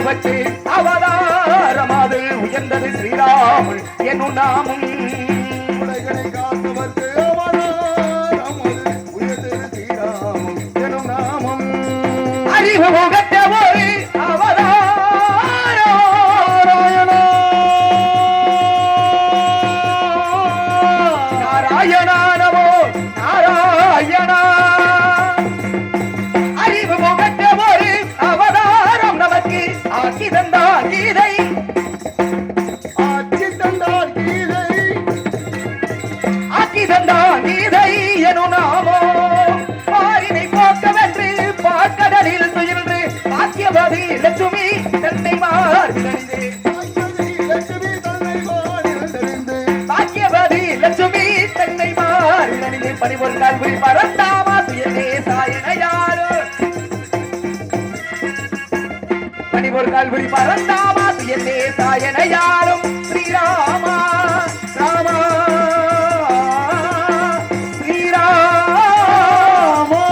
நமக்கு அவதாரமாது உயர்ந்தது ஸ்ரீராமன் என்னும் நாமம் உலகனை காத்தவர்க்கு அவதாரமாது உயர்ந்தது ஸ்ரீராமன் என்னும் நாமம் அறிவு முகத்த ஒரு நாராயணா நமோ நாராயணா அறிவு முகத்த ஒரு அவதாரம் நமக்கு ஆக்கி தந்தார் கீதை ஆட்சி தந்தார் கீதை ஆக்கி தந்தார் கீதை எனும் நாமோ பாரினை போக்கவென்று பாக்கடலில் துயின்று பாக்கியவதி லட்சுமி தன்னை மாறினது பாக்கியவதி லட்சுமி தன்னை மாறினது பணிபொரு கல்வி பரந்தாமா சுயனே சாயனையாரோ பணிபொரு கல்வி பரந்தாமா சுயனே சாயனையாரும் ஸ்ரீராமா ராமா ஸ்ரீராமா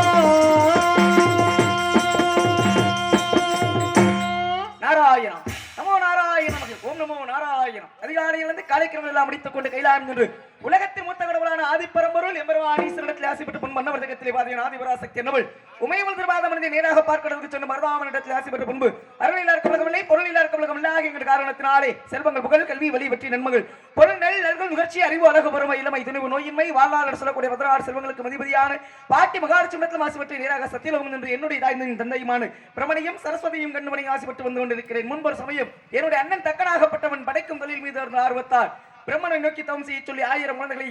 நாராயணம் நமோ நாராயணம் ஓம் நமோ நாராயணம் அதிகாலையிலிருந்து காலைக்கிரமம் எல்லாம் முடித்துக் கொண்டு கைலாயம் என்று உலகத்தின் மூத்த கடவுளான ஆதிப்பரம்பொருள் எம்பெருமான் ஈஸ்வரனிடத்தில் ஆசைப்பட்டு முன் மன்னவர்தகத்திலே பாதியான ஆதிபராசக்தி என்னவள் உமையவள் திருபாத மனித நேராக பார்க்கிறதுக்கு சொன்ன மருதாமனிடத்தில் ஆசைப்பட்டு முன்பு அருளில் இருக்கவில்லை பொருளில் இருக்கவில்லை என்கிற காரணத்தினாலே செல்வங்கள் புகழ் கல்வி வழி வெற்றி நன்மகள் பொருள் நெல் நல்கள் நுகர்ச்சி அறிவு அழகு பொறுமை இளமை துணிவு நோயின்மை வாழ்நாள் சொல்லக்கூடிய 16 செல்வங்களுக்கு மதிபதியான பாட்டி மகாலட்சுமத்தில் ஆசைப்பட்டு நேராக சத்தியலோகம் என்று என்னுடைய தாய்ந்த தந்தையுமான பிரமணியும் சரஸ்வதியும் கண்ணுமணி ஆசைப்பட்டு வந்து கொண்டிருக்கிறேன் முன்பொரு சமயம் என்னுடைய அண்ணன் தக்கனாகப்பட்டவன் படைக்கும் தொழில் மீது இருந்த ஆர்வத்தால் பிரம்மனை நோக்கி தவம் செய்ய சொல்லி 1000 குழந்தைகளை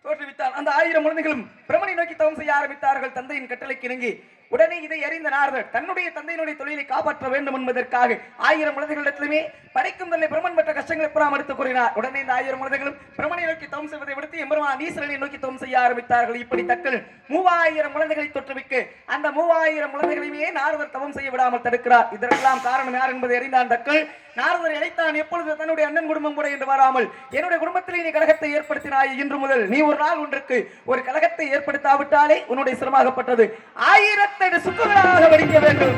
தோற்றுவித்தார் அந்த 1000 குழந்தைகளும் பிரம்மனை நோக்கி தவம் செய்ய ஆரம்பித்தார்கள் தந்தையின் கட்டளைக்கு இணங்கி உடனே இதை அறிந்த நாரதர் தன்னுடைய தந்தையினுடைய தொழிலை காப்பாற்ற வேண்டும் என்பதற்காக 1000 குழந்தைகளிடத்திலுமே படைக்கும் தன்னை பிரம்மன் பெற்ற கஷ்டங்களை புறாம் எடுத்துக் கூறினார் உடனே இந்த 1000 குழந்தைகளும் பிரம்மனை நோக்கி தவம் செய்வதை விடுத்து எம்பெருமான் ஈஸ்வரனை நோக்கி தவம் செய்ய ஆரம்பித்தார்கள் இப்படி தக்கல் 3000 குழந்தைகளை தொற்றுவிக்க அந்த 3000 குழந்தைகளையுமே நாரதர் தவம் செய்ய விடாமல் தடுக்கிறார் இதற்கெல்லாம் காரணம் யார் என்பதை அறிந்தான் தக்கல் நாரதர் இழைத்தான் எப்பொழுது தன்னுடைய அண்ணன் குடும்பம் கூட என்று வராமல் என்னுடைய குடும்பத்தில் நீ கழகத்தை ஏற்படுத்தினாய் இன்று முதல் நீ ஒரு நாள் ஒன்றுக்கு ஒரு கழகத்தை ஏற்படுத்தாவிட்டாலே உன்னுடைய சிரமமாகப்பட்டது 1008 சுக்குகளாக வெடிக்க வேண்டும்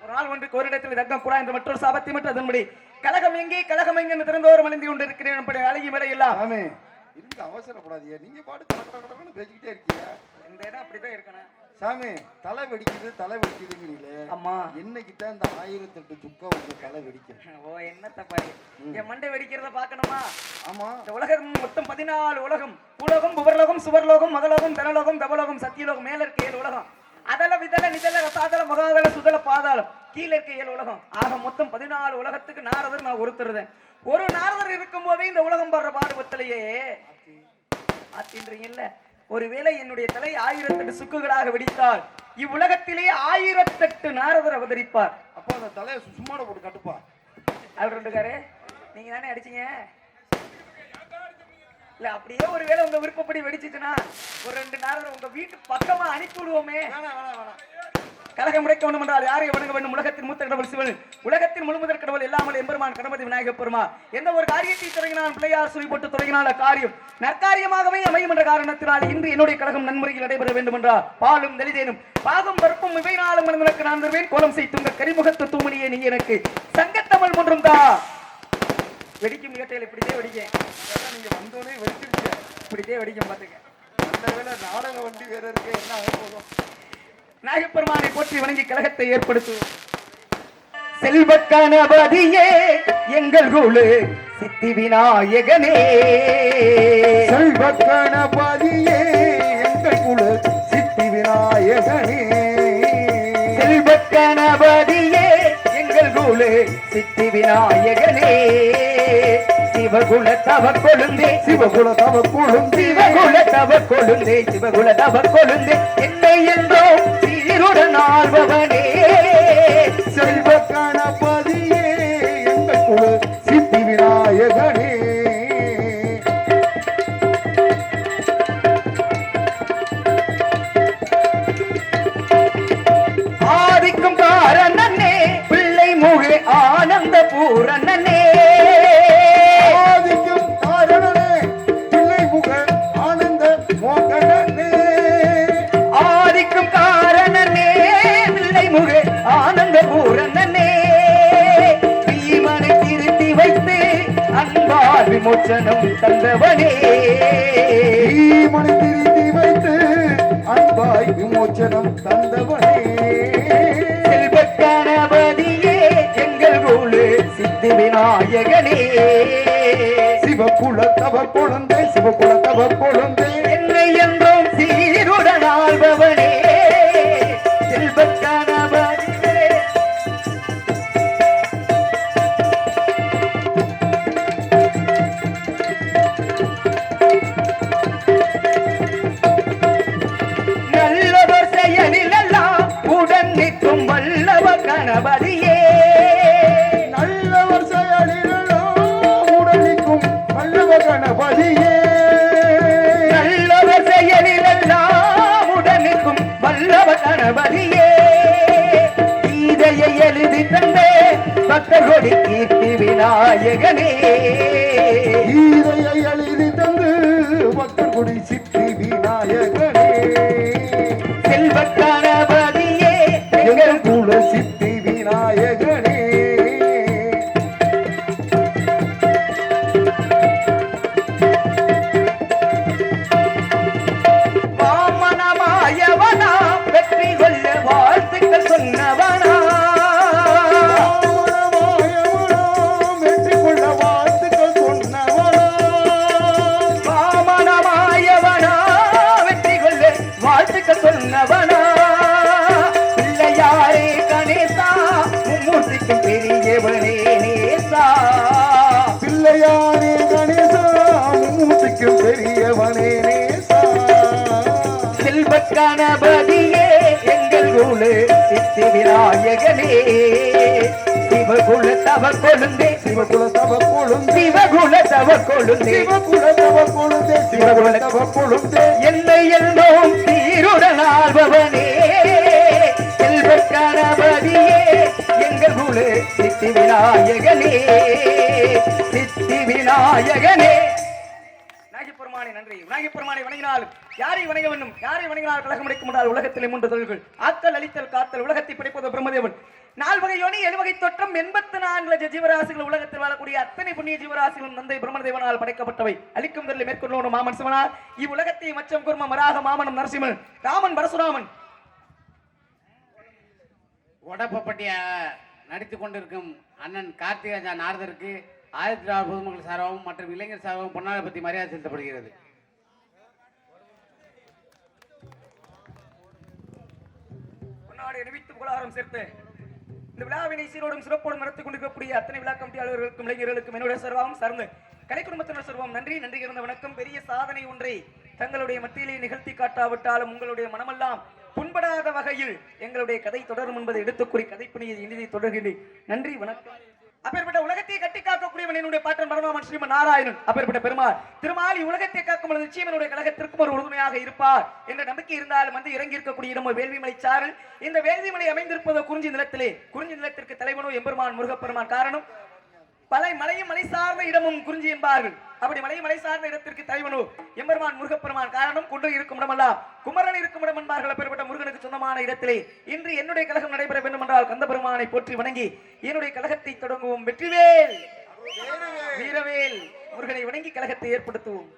ஒரு நாள் ஒன்றுக்கு ஒரு இடத்தில் தர்க்கம் குரா என்ற மற்றொரு சாபத்தை மற்றும் அதன்படி கழகம் எங்கே என்று திறந்தோறும் அணிந்து கொண்டிருக்கிறேன் அப்படி அழகி மேலே எல்லாம் ஆமே இருங்க அவசரப்படாதீங்க நீங்க பாட்டு பேசிக்கிட்டே இருக்கீங்க இந்த இடம் அப்படிதான் இருக்கணும் சாமி தலை வெடிக்குதுங்கிறீங்களே அம்மா என்னைக்கிட்ட இந்த 1008 சுக்கா வந்து தலை வெடிக்கும் ஓ என்ன தப்பாரு என் மண்டை வெடிக்கிறத பாக்கணுமா ஆமா இந்த உலகம் மொத்தம் 14 உலகம் பூலோகம் புவர்லோகம் சுவர்லோகம் மதலோகம் தனலோகம் தபலோகம் சத்தியலோகம் மேல இருக்க 7 உலகம் அதல விதல நிதல ரசாதல மகாதல சுதல பாதாளம் கீழே இருக்க 7 உலகம் ஆக மொத்தம் 14 உலகத்துக்கு நாரதர் நான் ஒருத்தருதேன் ஒரு நாரதர் இருக்கும் போதே இந்த உலகம் படுற பாடுபத்தலையே ஆத்தின்றீங்கல்ல ஒருவேளை என்னுடைய தலை 1008 சுக்குகளாக வெடித்தால் இவ்வுலகத்திலே 1008 நாரதர் அவதரிப்பார் அப்போ அந்த தலையை சும்மாட போட்டு கட்டுப்பா அது ரெண்டுக்காரு நீங்க தானே அடிச்சீங்க இல்ல அப்படியே ஒருவேளை உங்க விருப்பப்படி வெடிச்சுச்சுன்னா ஒரு 2 நாரதர் உங்க வீட்டு பக்கமா அனுப்பி விடுவோமே கழகம் முடைக்க வேண்டும் என்றால் யாரை வணங்க வேண்டும் உலகத்தின் மூத்த கடவுள் சிவன் உலகத்தின் முழுமுதற் கடவுள் எல்லாமல் எம்பெருமான் கணபதி விநாயகப் பெருமா எந்த ஒரு காரியத்தை தொடங்கினால் பிள்ளையார் சொல்லி போட்டு தொடங்கினால காரியம் நற்காரியமாகவே அமையும் என்ற காரணத்தினால் இன்று என்னுடைய கழகம் நன்முறையில் நடைபெற வேண்டும் என்றால் பாலும் தெளிதேனும் பாகும் பருப்பும் இவை நாளும் மனிதனுக்கு நான் தருவேன் கோலம் செய்துங்க கரிமுகத்து தூமணியே நீ எனக்கு சங்கத்தமிழ் ஒன்றும் தான் வெடிக்கும் கேட்டையில் இப்படித்தே வெடிக்கேன் நீங்க வந்தோடனே வெடிச்சிருச்சு இப்படித்தே வெடிக்கும் பாத்துக்க அந்த வேலை நாடக வண்டி வேற இருக்கு என்ன ஆக போதும் நாகப்பெருமானை போற்றி வணங்கி கழகத்தை ஏற்படுத்துவோம் செல்வ கணபதியே எங்கள் குழு சித்தி விநாயகனே செல்வ கணபதியே எங்கள் குழு சித்தி விநாயகனே செல்வ கணபதியே எங்கள் குழு சித்தி விநாயகனே சிவகுல தவ கொழுந்தே சிவகுல தவ கொழுந்தே சிவகுல தவ கொழுந்தே சிவகுல தவ கொழுந்தே என்னை என்றோ சீருடன் ஆள்பவனே செல்வ கணபதியே எங்கள் குழு சித்தி விநாயகனே ஆதிக்கும் காரணனே பிள்ளை முழு ஆனந்த பூரணனே விமோச்சனம் தந்தவனே மனை திருத்தி வைத்து அன்பாய் விமோச்சனம் தந்தவனே செல்வ கணபதியே எங்கள் குழு சித்தி விநாயகனே சிவகுல தவ குழந்தை சிவகுல தவ குழந்தை என்னை என்றும் சீருடன் ஆள்பவனே செல்வ கணபதியே நல்லவர் செயலில் எல்லாம் உடன் நிற்கும் வல்லவ கணபதியே நல்லவர் செயலிலும் உடலிக்கும் வல்லவ கணபதியே நல்லவர் செயலில் எல்லாம் உடன் நிற்கும் வல்லவ கணபதியே கீதையை எழுதி தந்தே பக்தர்கொடி கீர்த்தி விநாயகனே ஈரையை எழுதி தந்து பக்தர் குடி சித்தி விநாயகனே செல்வ கணபதியே எங்கள் குல சித்தி விநாயகனே வாமனமாயவனா வெற்றி கொள்ள வாழ்த்துக்கள் சொன்னவனா வெற்றி கொள்ள வாழ்த்துக்கள் சொன்னவனா வாமனமாயவனா வெற்றி கொள்ள வாழ்த்துக்கள் சொன்னவனா பிள்ளையாரே கணேசா மும்மூர்த்திக்கும் பெரியவனே நேசா பிள்ளையாரே கணேசா மூர்த்திக்கும் பெரியவனே நேசா செல்வ கணபதியே எங்கள் குழு சித்தி விநாயகனே சிவகுல தவ கொழுந்தே சிவகுல தவ கொழுந்தே சிவகுல தவ கொழுந்தே சிவகுல தவ கொழுந்தே சிவகுல தவ கொழுந்தே என்னை எல்லோரும் சீருடன் ஆள்பவனே செல்வ கணபதியே எங்கள் குழு சித்தி விநாயகனே சித்தி விநாயகனே நாகிப்பெருமானே நன்றி நாகிப்பெருமானை வணங்கினாலும் யாரை வணங்க வேண்டும் யாரை வணங்கினால் கழகம் அடைக்க முடியாது உலகத்திலே 3 தொழில்கள் ஆத்தல் அழித்தல் காத்தல் உலகத்தை படைப்பது பிரம்மதேவன் 4 வகை யோனி 7 வகை தோற்றம் 84 லட்ச ஜீவராசிகள் உலகத்தில் வாழக்கூடிய அத்தனை புண்ணிய ஜீவராசிகளும் தந்தை பிரம்மதேவனால் படைக்கப்பட்டவை அழிக்கும் தொழிலை மேற்கொள்ளோடு மாமன் சிவனார் இவ்வுலகத்தை மச்சம் குர்ம மராக மாமனம் நரசிம்மன் ராமன் பரசுராமன் உடப்பட்டிய நடித்துக் கொண்டிருக்கும் அண்ணன் கார்த்திகராஜா நாரதருக்கு 1000 பொதுமக்கள் சார்பாகவும் மற்றும் இளைஞர் சார்பாகவும் பொன்னாடை பற்றி மரியாதை செலுத்தப்படுகிறது. பொன்னாடை அணிவித்து புகழாரம் சேர்த்து இந்த விழாவினை சீரோடும் சிறப்போடும் நடத்தி கொண்டிருக்கக்கூடிய அத்தனை விழா கமிட்டியாளர்களுக்கும் இளைஞர்களுக்கும் என்னுடைய சர்வாவும் சார்ந்து கலை குடும்பத்தினர் சர்வம் நன்றி நன்றி இருந்த வணக்கம். பெரிய சாதனை ஒன்றை தங்களுடைய மத்தியிலே நிகழ்த்தி காட்டாவிட்டாலும் உங்களுடைய மனமெல்லாம் புண்படாத வகையில் எங்களுடைய கதை தொடரும் என்பதை எடுத்துக்கூறி கதைப்பணியை இனிதை தொடர்கிறேன். நன்றி வணக்கம். அப்பேற்பட்ட உலகத்தை கட்டி காக்கக்கூடியவன் என்னுடைய பாட்டன் பரமாமன் ஸ்ரீமன் நாராயணன். அப்பேற்பட்ட பெருமாள் திருமால் உலகத்தை காக்கும் பொழுது நிச்சயம் என்னுடைய கழகத்திற்கும் ஒரு உறுதுணையாக இருப்பார் என்ற நம்பிக்கை இருந்தாலும் வந்து இறங்கி இருக்கக்கூடிய இடம் வேள்விமலை சாரல். இந்த வேள்விமலை அமைந்திருப்பதோ குறிஞ்சி நிலத்திலே. குறிஞ்சி நிலத்திற்கு தலைவனோ எம்பெருமான் முருகப்பெருமான். காரணம் பல மலையும் மலை சார்ந்த இடமும் குறிஞ்சி என்பார்கள். அப்படி மலையும் மலை சார்ந்த இடத்திற்கு தலைவனோ எம்பெருமான் முருகப்பெருமான். காரணம் கொண்டு இருக்கும் இடமெல்லாம் குமரன் இருக்கும் இடம் என்பார்கள். அப்பேற்பட்ட முருகனுக்கு சொந்தமான இடத்திலே இன்று என்னுடைய கழகம் நடைபெற வேண்டும் என்றால் கந்த பெருமானை போற்றி வணங்கி என்னுடைய கழகத்தை தொடங்குவோம். வெற்றிவேல் வீரவேல் முருகனை வணங்கி கழகத்தை ஏற்படுத்துவோம்.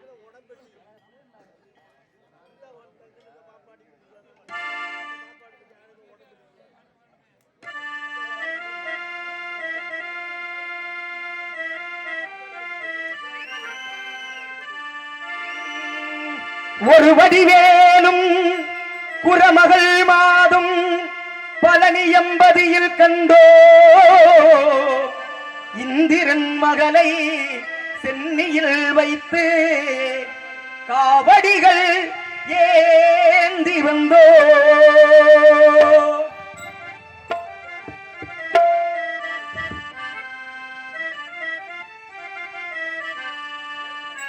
ஒரு வடிவேலும் குரமகள் மாதும் பழனி எம்பதியில் கண்டோ இந்திரன் மகளை சென்னியில் வைத்து காவடிகள் ஏந்தி வந்தோ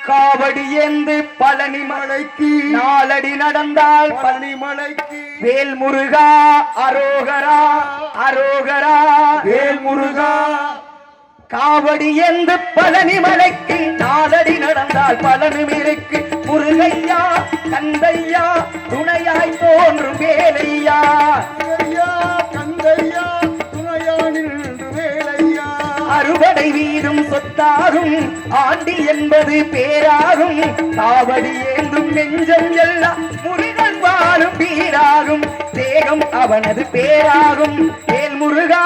காவடி ஏந்து பழனி மலைக்கு நாளடி நடந்தால் பழனி மலைக்கு வேல் முருகா அரோகரா அரோகரா வேல் முருகா. காவடி ஏந்து பழனி மலைக்கு நாளடி நடந்தால் பழனி மலைக்கு முருகையா கந்தையா துணையாய் தோன்றும் வேலையா கந்தையா துணையா நின்று வேலையா அறுபடை வீடும் சொத்தாக பேராகும் ஆண்டி என்பது பேராகும் காவடி ஏந்தும் நெஞ்சம் எல்லாம் முருகன் வாழும் பீராகும் தேகம் அவனது பேராகும் வேல் முருகா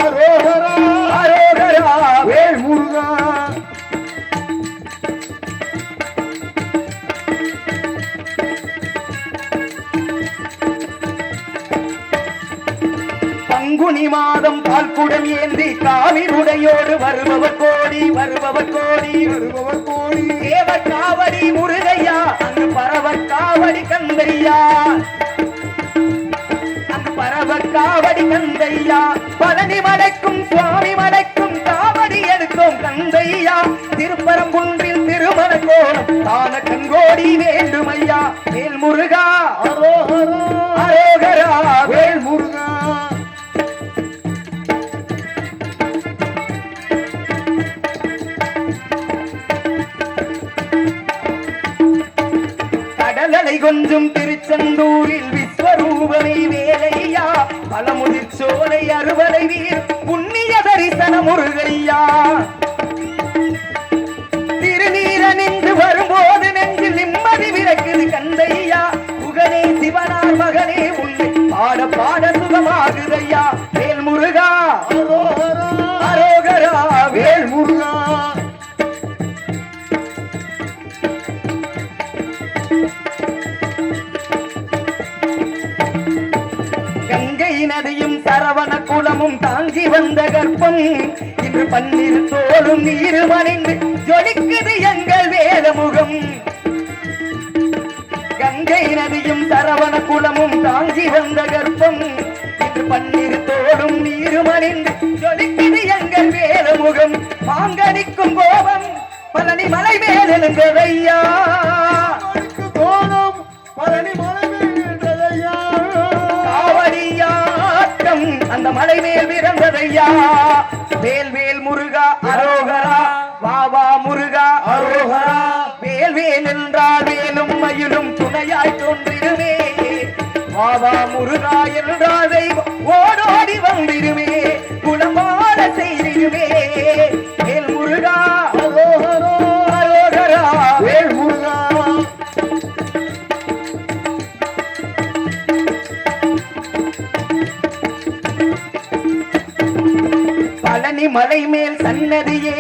அரோகரா அரோகரா வேல் முருகா பங்குனி மாதம் பால்குடம் ஏந்தி காவிருடையோடு வருபவர் கோடி வருபவர் கோடி வருபவர் கோடி தேவ காவடி முருகையா அங்கு பரவர் காவடி கந்தையா அங்கு பரவர் காவடி கந்தையா பழனி மலைக்கும் சுவாமி மலைக்கும் காவடி எடுக்கும் கந்தையா திருப்பரங்குன்றில் திருமண கோலம் தான கண்கோடி வேண்டுமையா வேல் முருகா அரோகரா அரோகரா வேல் முருகா கடலலை கொஞ்சம் திருச்செந்தூரில் விஸ்வரூபமே வேலையா பழமுதிர் சோலை அறுவலை வீர் புண்ணிய தரிசன முருகையா திருநீர நின்று வரும்போது நெஞ்சில் நிம்மதி விளக்குது கந்தையா புகழே சிவனார் மகனே உன்னை பாட பாட சுகமாகுதையா வேல் முருகா அரோகரா அரோகரா வேல் முருகா கங்கை நதியும் சரவண குளமும் தாங்கி வந்த கர்ப்பம் இன்று பன்னிரு தோளும் நீருமணிந்து ஜொலிக்குது எங்கள் வேதமுகம் கங்கை நதியும் சரவண குளமும் தாங்கி வந்த கர்ப்பம் இன்று பன்னிரு தோளும் நீருமணிந்து ஜொலிக்குது எங்கள் வேதமுகம் மாங்கனிக்கும் கோபம் பழனி மலை மேலெழுந்ததையா கோணம் பழனி மலை வேண்டதையா காவடியாட்டம் அந்த மலை மேல் பிறந்ததையா வேல் வேல் முருகா அரோகரா வாவா முருகா அரோகரா வேல் வேல் என்றால் வேலும் மயிலும் துணையாய் தோன்றிடுமே வாவா முருகா என்றால் தெய்வம் ஓடோடி வந்திடுமே குலமாட செய்திடுமே வேல் முருகா அரோகரா அரோகரா வேல் முருகா பழனி மலை மேல் சன்னதியே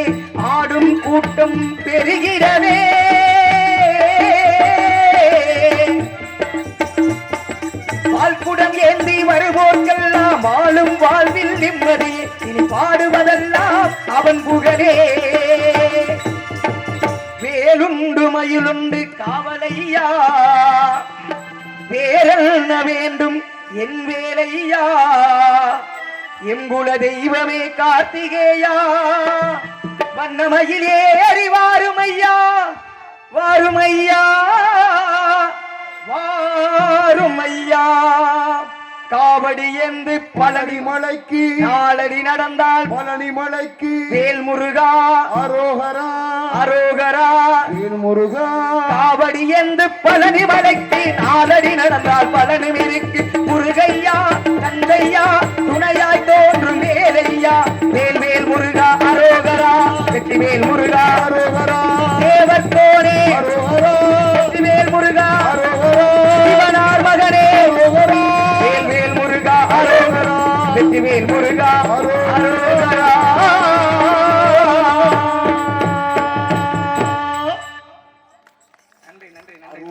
ஆடும் கூட்டம் பெருகிறவே பால்குடம் ஏந்தி வருவோர்க்கெல்லாம் வாழும் வாழ்வில் நிம்மதியே இனி பாடுவதெல்லாம் அவன் புகழே வேலுண்டு மயிலுண்டு காவலையா வேறென்ன வேண்டும் என் வேலையா எங்குல தெய்வமே கார்த்திகேயா வண்ணமயில் ஏறி வாருமையா வாருமையா வாருமையா காவடி என்று பழனி மலைக்கு நாளடி நடந்தால் பழனி மலைக்கு வேல் முருகா அரோகரா அரோகரா வேல் முருகா காவடி என்று பழனி மலைக்கு நாளடி நடந்தால் பழனி இருக்கு முருகையா கந்தையா துணையாய் தோன்றும் வேலையா வேல் வேல் முருகா அரோகரா வெற்றி வேல் முருகா அரோகரா தேவத்தோனே அரோகரா வெற்றி வேல் முருகா அரோகரா சிவனார் மகனே அரோகரா வேல் வேல் முருகா அரோகரா வெற்றி வேல் முருகா அரோகரா நன்றி நன்றி நன்றி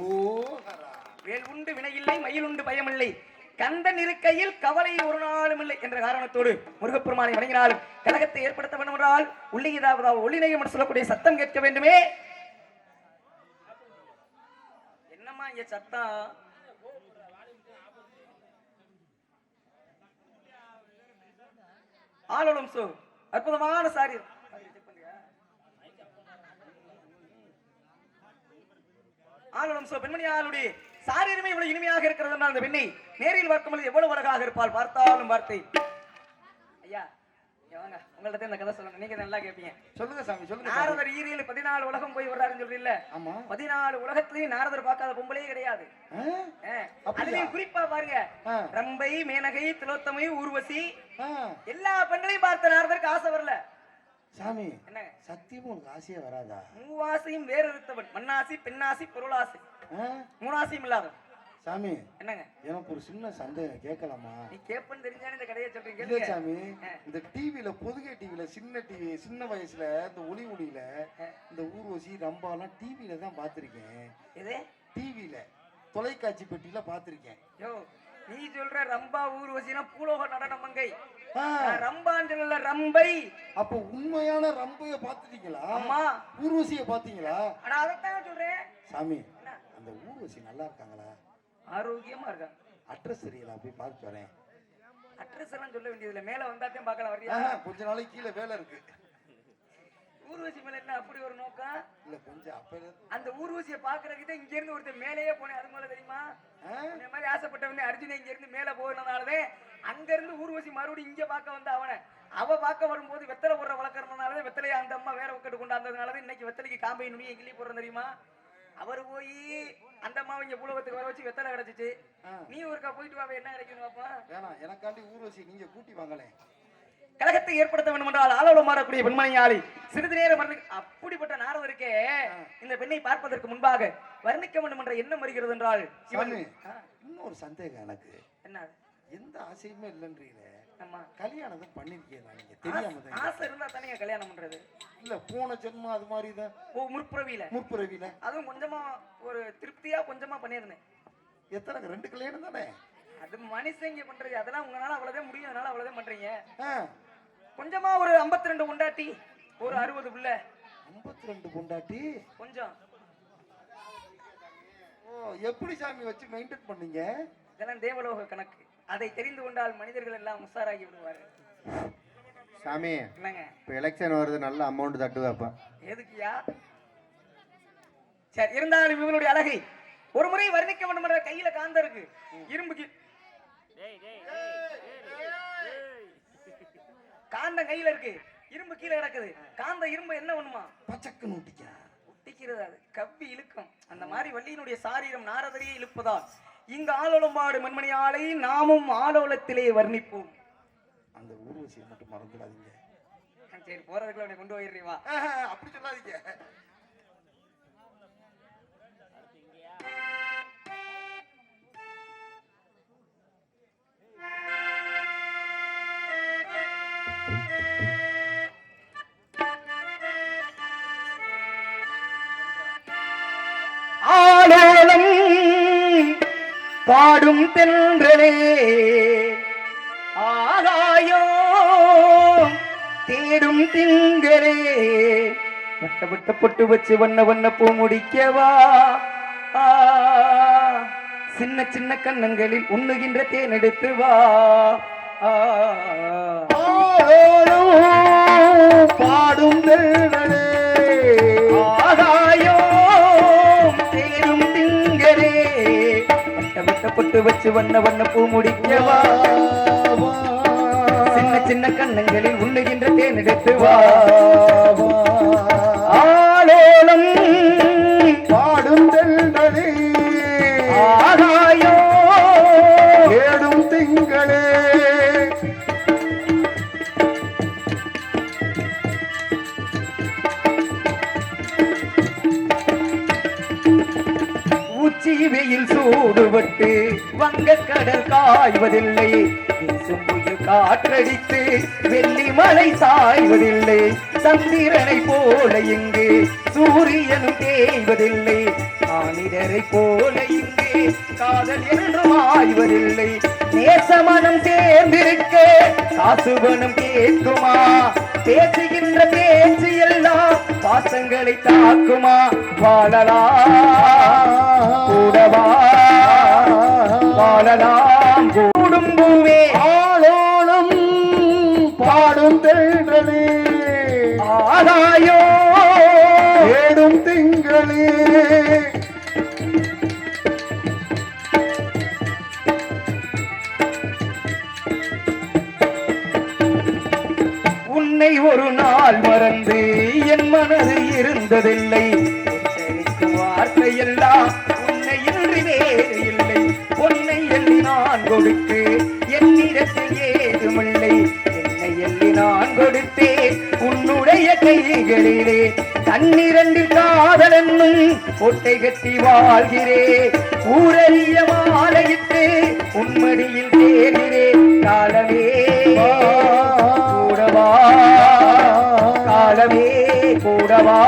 வேல் உண்டு வினையில்லை மயில் உண்டு பயமில்லை கந்தன் இருக்கையில் கவலை ஒரு நாளும் இல்லை என்ற காரணத்தோடு முருகப்பெருமானை வணங்கினாலும் கழகத்தை ஏற்படுத்த வேண்டும் என்றால் உள்ளே ஏதாவது ஒளிநயம் என்று சொல்லக்கூடிய சத்தம் கேட்க வேண்டுமே என்னம்மா இங்க சத்தம் ஆலோலம் சோ அற்புதமான சாரி ஆலோலம் சோ பெண்மணி ஆளுடைய சாரீரமே இவ்வளவு இனிமையாக இருக்கிறது என்றால் அந்த பெண்ணை நேரில் பார்க்கும்போது எவ்வளவு அழகாக இருப்பாள் பார்த்தாலும் வார்த்தை ஐயா வாங்க உங்கள்ட்ட இந்த கதை சொல்லணும் நீங்க நல்லா கேட்பீங்க சொல்லுங்க சாமி சொல்லுங்க நாரதர் ஈரியில் 14 உலகம் போய் வர்றாருன்னு சொல்றீல்ல ஆமா 14 உலகத்திலையும் நாரதர் பார்க்காத பொம்பளையே கிடையாது அதுலயும் குறிப்பா பாருங்க ரம்பை மேனகை திலோத்தமை ஊர்வசி எல்லா பெண்களையும் பார்த்த நாரதருக்கு ஆசை வரல சாமி என்னங்க சத்தியமும் உனக்கு ஆசையே வராதா? மூவாசையும் வேறு இருத்தவன் மண்ணாசி பெண்ணாசி பொருளாசை மூணாசையும் இல்லாதவன். சாமி என்னங்க எனக்கு ஒரு சின்ன சந்தேகம் கேட்கலாமா? நீ கேப்பன்னு தெரிஞ்சானே இந்த கதையை சொல்றீங்க. இல்ல சாமி, இந்த டிவில பொதுகை டிவில சின்ன வயசுல இந்த ஒளியில இந்த ஊர்வசி ரம்பாலாம் டிவில தான் பாத்திருக்கேன். இது டிவில தொலைக்காட்சி பெட்டியில பாத்திருக்கேன். யோ நீ சொல்ற ரம்பா ஊர்வசினா பூலோக நடன மங்கை, ரம்பான்றல ரம்பை. அப்ப உண்மையான ரம்பைய பாத்துட்டீங்களா? அம்மா ஊர்வசிய பாத்தீங்களா? அட அதத்தான் சொல்றேன் சாமி. அந்த ஊர்வசி நல்லா இருக்காங்களா? ஆரோக்கியமா இருக்காங்க. அட்ரஸ் தெரியல, போய் பார்த்து வரேன். அட்ரஸ் எல்லாம் சொல்ல வேண்டியதுல மேல வந்தாத்தையும் பார்க்கலாம். வரியா? கொஞ்ச நாளைக்கு கீழே வேலை இருக்கு. ஊர்வசி மேல என்ன அப்படி ஒரு நோக்கம்? இல்ல கொஞ்சம் அப்ப அந்த ஊர்வசியை பாக்குறதுக்கு இங்க இருந்து ஒருத்தர் மேலேயே போனேன். அது மேல தெரியுமா? இந்த மாதிரி ஆசைப்பட்டவனே அர்ஜுனே இங்க இருந்து மேல போனதாலதான் அங்க இருந்து ஊர்வசி மறுபடியும் இங்க பார்க்க வந்து அவ பார்க்க வரும்போது வெத்தலை போடுற வளர்க்கறதுனாலதான் வெத்தலையை அந்த அம்மா வேற உட்கட்டு கொண்டாந்ததுனாலதான் இன்னைக்கு வெத்தலைக்கு காம்பை நுனியை கிள்ளி போடுறோம் தெரியுமா? அவர் போய் அந்த அம்மாவை இங்க பூலகத்துக்கு வர வச்சு வெத்தலை கிடைச்சிச்சு. நீ ஒருக்கா போயிட்டு வாவே, என்ன கிடைக்கணும் பாப்பா? வேணாம், எனக்காண்டி ஊர்வசி நீங்க கூட்டி வாங்களேன். கழகத்தை ஏற்படுத்த வேண்டும் என்றால் ஆளோடு மாறக்கூடிய பெண்மணியாளி சிறிது நேரம் அப்படிப்பட்ட நாரதருக்கே இந்த பெண்ணை பார்ப்பதற்கு முன்பாக வர்ணிக்க வேண்டும் என்ற எண்ணம் வருகிறது என்றால் இன்னொரு சந்தேகம் எனக்கு. என்ன? எந்த ஆசையுமே இல்லைன்றீங்களே, ஆமா கல்யாணம் தான் பண்ணிருக்கீங்க. நீங்க தெரியாம ஆசை இருந்தா தானே கல்யாணம் பண்றது? இல்ல போன ஜென்மம் அது மாதிரிதான். ஓ முற்புறவியில அதுவும் கொஞ்சமா ஒரு திருப்தியா கொஞ்சமா பண்ணிருந்தேன். எத்தனை 2 கல்யாணம் தானே? அது மனுஷங்க பண்றது, அதெல்லாம் உங்களால அவ்வளவுதான் முடியும், அதனால அவ்வளவுதான் பண்றீங்க. கொஞ்சமா ஒரு 52 பொண்டாட்டி, ஒரு 60 புள்ள. 52 பொண்டாட்டி கொஞ்சம். ஓ, எப்படி சாமி வச்சு மெயின்டைன் பண்ணீங்க? இதெல்லாம் தேவலோக கணக்கு. அதை தெரிந்து கொண்டால் மனிதர்கள் எல்லாம் உஷாராகி விடுவார்கள். சாமி என்னங்க இப்ப எலெக்ஷன் வருது, நல்ல அமௌண்ட் தட்டுவாப்பா. எதுக்குயா? சரி, இருந்தாலும் இவங்களுடைய அழகை ஒரு முறை வர்ணிக்க வேண்டும் என்ற கையில காந்த இருக்கு, இரும்புக்கு காந்த கையில இருக்கு, இரும்பு கீழே கிடக்குது. காந்த இரும்பு என்ன பண்ணுமா? பச்சக்கு ஒட்டிக்கிறது. அது கவ்வி இழுக்கும். அந்த மாதிரி வள்ளியினுடைய சாரீரம் நாரதரையே இழுப்பதால் இங்கு ஆலோலம்பாடு மண்மணியாலை நாமும் ஆலோலத்திலே வர்ணிப்போம். அந்த ஊர்வசியை மட்டும் மறந்துடாதீங்க. சரி, போறதுக்குள்ள உன்னை கொண்டு போயிடுறீவா? அப்படி சொல்லாதீங்க. ஆலோலம் பாடும் தென்றலே ஆகாயோ தேடும் திங்களே வட்ட வட்ட பொட்டு வச்சு வண்ண வண்ண பூ முடிக்கவா, சின்ன சின்ன கண்ணங்களில் உண்ணுகின்ற தேன் எடுத்து வா. பாடும் தென்றலே ஆகாயோ தேடும் திங்களே வட்ட வட்ட பொட்டு வச்சு வண்ண வண்ண பூ முடிக்கவா, சின்ன சின்ன கண்ணங்களில் உண்ணுகின்ற தேன் எடுத்து வா. ஆலோலம் பாடும் தென்றலே ஆகாயோ தேடும் திங்களே. உச்சி வெயில் சூடுபட்டு வங்கக்கடல் காய்வதில்லை, புயல் காற்றடித்து வெள்ளி மலை சாய்வதில்லை, சந்திரனை போல இங்கு சூரியனும் தேய்வதில்லை, மானிடரை போல இங்கு காதல் என்றும் ஆய்வதில்லை. நேசமனம் சேர்ந்திருக்க காசுவனம் கேட்குமா, பேசுகின்ற பேச்சு எல்லாம் பாசங்களை தாக்குமா. வாழலாம் கூடவா வாழலாம் கூடும் பூவே ஆலோலம் பாடும் தென்றலே ஆகாயோ தேடும் திங்களே. உன்னை ஒரு நாள் மறந்து என் மனது இருந்ததில்லை, வார்த்தை எல்லாம் உன்னை இன்றி வேறு இல்லை, பொன்னை எண்ணி நான் கொடுத்து என்னிடத்தில் ஏதுமில்லை, என்னை எண்ணி நான் கொடுத்தே உன்னுடைய கைகளிலே கண்ணிரண்டில் காதல் என்னும் கோட்டை கட்டி வாழ்கிறே ஊரறிய மாலையிட்டு உன்மடியில் தேர்கிறே காலமே கூடவா காலமே கூடவா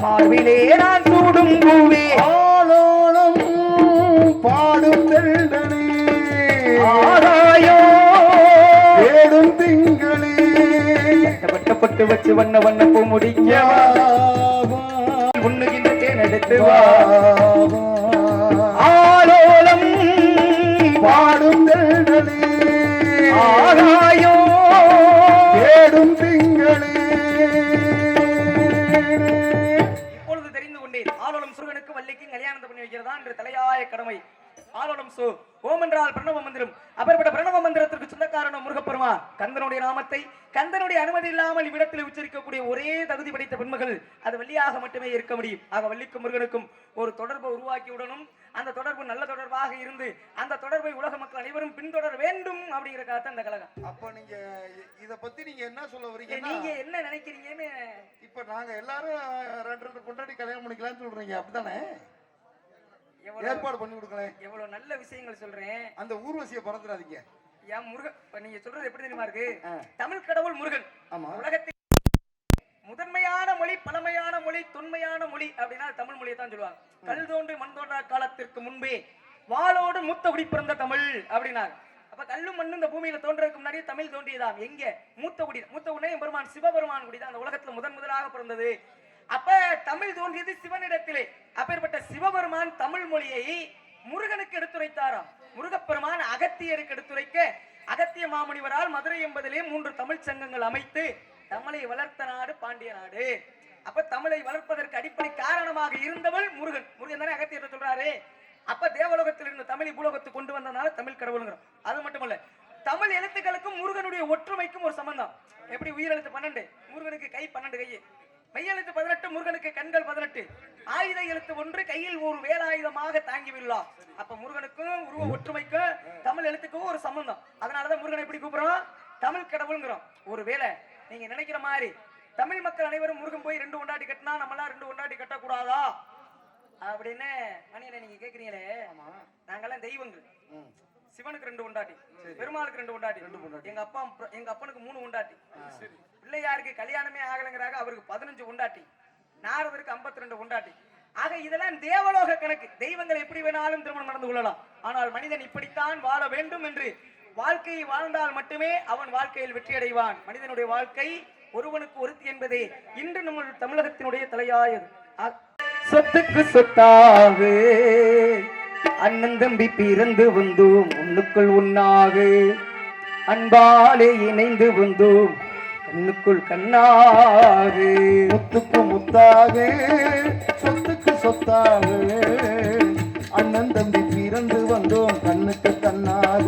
மார்பிலே நான் சூடும் பூவே ஆலோலம் பாடும் தெண்டனே ஆராயோ தேடும் திங்களே பட்டு வச்சு வண்ண வண்ண பூ முடிக்கவா உண்ணுகின்ற தேன் எடுத்து வா ஆலோலம் பாடும் தெண்டனே ஆராயோ தேடும் திங்களே இப்பொழுது தெரிந்து கொண்டேன் ஆலோலம் முருகனுக்கு வள்ளிக்கு கல்யாணத்தை பண்ணி வைக்கிறதா என்று தலையாய கடமை ஆலோலம் சோ ஓம் என்றால் பிரணவ மந்திரம் அப்பேற்பட்ட பிரணவ மந்திரத்திற்கு சொந்தக்காரன முருகப்பெருமா கந்தனுடைய நாமத்தை கந்தனுடைய அனுமதி இல்லாமல் இவ்விடத்தில் உச்சரிக்கக்கூடிய ஒரே தகுதி படைத்த பெண்மகள் அது வள்ளியாக மட்டுமே இருக்க முடியும் ஆக வள்ளிக்கும் முருகனுக்கும் ஒரு தொடர்பை உருவாக்கியுடனும் அந்த தொடர்பு நல்ல தொடர்பாக இருந்து அந்த தொடர்பை உலக மக்கள் அனைவரும் பின்தொடர வேண்டும் அப்படிங்கிறக்காக அந்த கழகம். அப்ப நீங்க இத பத்தி நீங்க என்ன சொல்ல வரீங்க? நீங்க என்ன நினைக்கிறீங்கன்னு இப்ப நாங்க எல்லாரும் ரெண்டு கொண்டாடி கல்யாணம் பண்ணிக்கலாம்னு சொல்றீங்க அப்படித்தானே? ஏற்பாடு பண்ணி கொடுக்கலேன். எவ்வளவு நல்ல விஷயங்கள் சொல்றேன். அந்த ஊர்வசியை பறந்துடாதீங்க. ஏன் முருகன் நீங்க சொல்றது எப்படி தெரியுமா இருக்கு? தமிழ் கடவுள் முருகன். ஆமா. உலகத்தில் முதன்மையான மொழி, பழமையான மொழி, தொன்மையான மொழி அப்படின்னா தமிழ் மொழியை தான் சொல்லுவாங்க. கல் தோன்றி மண் தோன்றா காலத்திற்கு முன்பே வாளோடு மூத்த குடி பிறந்த தமிழ் அப்படின்னாங்க. அப்ப கல்லும் மண்ணும் இந்த பூமியில தோன்றதுக்கு முன்னாடியே தமிழ் தோன்றியதாம். எங்க? மூத்த குடி. மூத்த குடி பெருமான் சிவபெருமான் குடி தான் அந்த உலகத்துல முதலாக பிறந்தது. அப்ப தமிழ் தோன்றியது சிவனிடத்திலே. அப்பேற்பட்ட சிவபெருமான் தமிழ் மொழியை முருகனுக்கு எடுத்துரைத்தாராம். முருகப்பெருமான் அகத்தியருக்கு எடுத்துரைக்க அகத்திய மாமுனிவரால் மதுரை என்பதிலே 3 தமிழ் சங்கங்கள் அமைத்து தமிழை வளர்த்த நாடு பாண்டிய நாடு. அப்ப தமிழை வளர்ப்பதற்கு அடிப்படை காரணமாக இருந்தவள் முருகன். முருகன் தானே அகத்தியர் சொல்றாரு. அப்ப தேவலோகத்தில் இருந்த தமிழ் பூலோகத்துக்கு கொண்டு வந்தனால தமிழ் கடவுளுங்கிறோம். அது மட்டுமல்ல, தமிழ் எழுத்துக்களுக்கும் முருகனுடைய ஒற்றுமைக்கும் ஒரு சம்பந்தம். எப்படி உயிரெழுத்து 12, முருகனுக்கு கை 12 கை, மெய்யெழுத்து 18, முருகனுக்கு கண்கள் 18, ஆயுத எழுத்து 1 கையில் ஒரு வேலாயுதமாக தாங்கி விடலாம். அப்ப முருகனுக்கும் உருவ ஒற்றுமைக்கும் தமிழ் எழுத்துக்கும் ஒரு சம்பந்தம். அதனாலதான் முருகனை எப்படி கூப்பிடுறோம்? தமிழ் கடவுள்ங்கிறோம். ஒருவேளை நீங்க நினைக்கிற மாதிரி தமிழ் மக்கள் அனைவரும் முருகன் போய் 2 கொண்டாடி கட்டினா நம்மளாம் 2 கொண்டாடி கட்டக்கூடாதா அப்படின்னு மணியனை நீங்க கேக்குறீங்களே. நாங்கெல்லாம் தெய்வங்கள். சிவனுக்கு 2 கொண்டாட்டி, பெருமாளுக்கு 2 கொண்டாட்டி, எங்க அப்பனுக்கு 3 கொண்டாட்டி, பிள்ளையாருக்கு கல்யாணமே ஆகலங்கிறாங்க, அவருக்கு 15 கொண்டாட்டி, நாரதருக்கு 52 கொண்டாட்டி. ஆக இதெல்லாம் தேவலோக கணக்கு. தெய்வங்கள் எப்படி வேணாலும் திருமணம் நடந்து கொள்ளலாம். ஆனால் மனிதன் இப்படித்தான் வாழ வேண்டும் என்று வாழ்க்கையை வாழ்ந்தால் மட்டுமே அவன் வாழ்க்கையில் வெற்றி அடைவான். மனிதனுடைய வாழ்க்கை ஒருவனுக்கு ஒருத்தி என்பதே இன்று நம்ம தமிழகத்தினுடைய தலையாயது. சொத்துக்கு சொத்தாக அண்ணன் தம்பி பிறந்து வந்தோம், ஒண்ணுக்குள் ஒன்னாக அன்பாலே இணைந்து வந்தோம், கண்ணுக்குள் கண்ணாக முத்துக்கு முத்தாக சொத்துக்கு சொத்தாக அண்ணன் தம்பி பிறந்து வந்தோம், கண்ணுக்கு கண்ணாக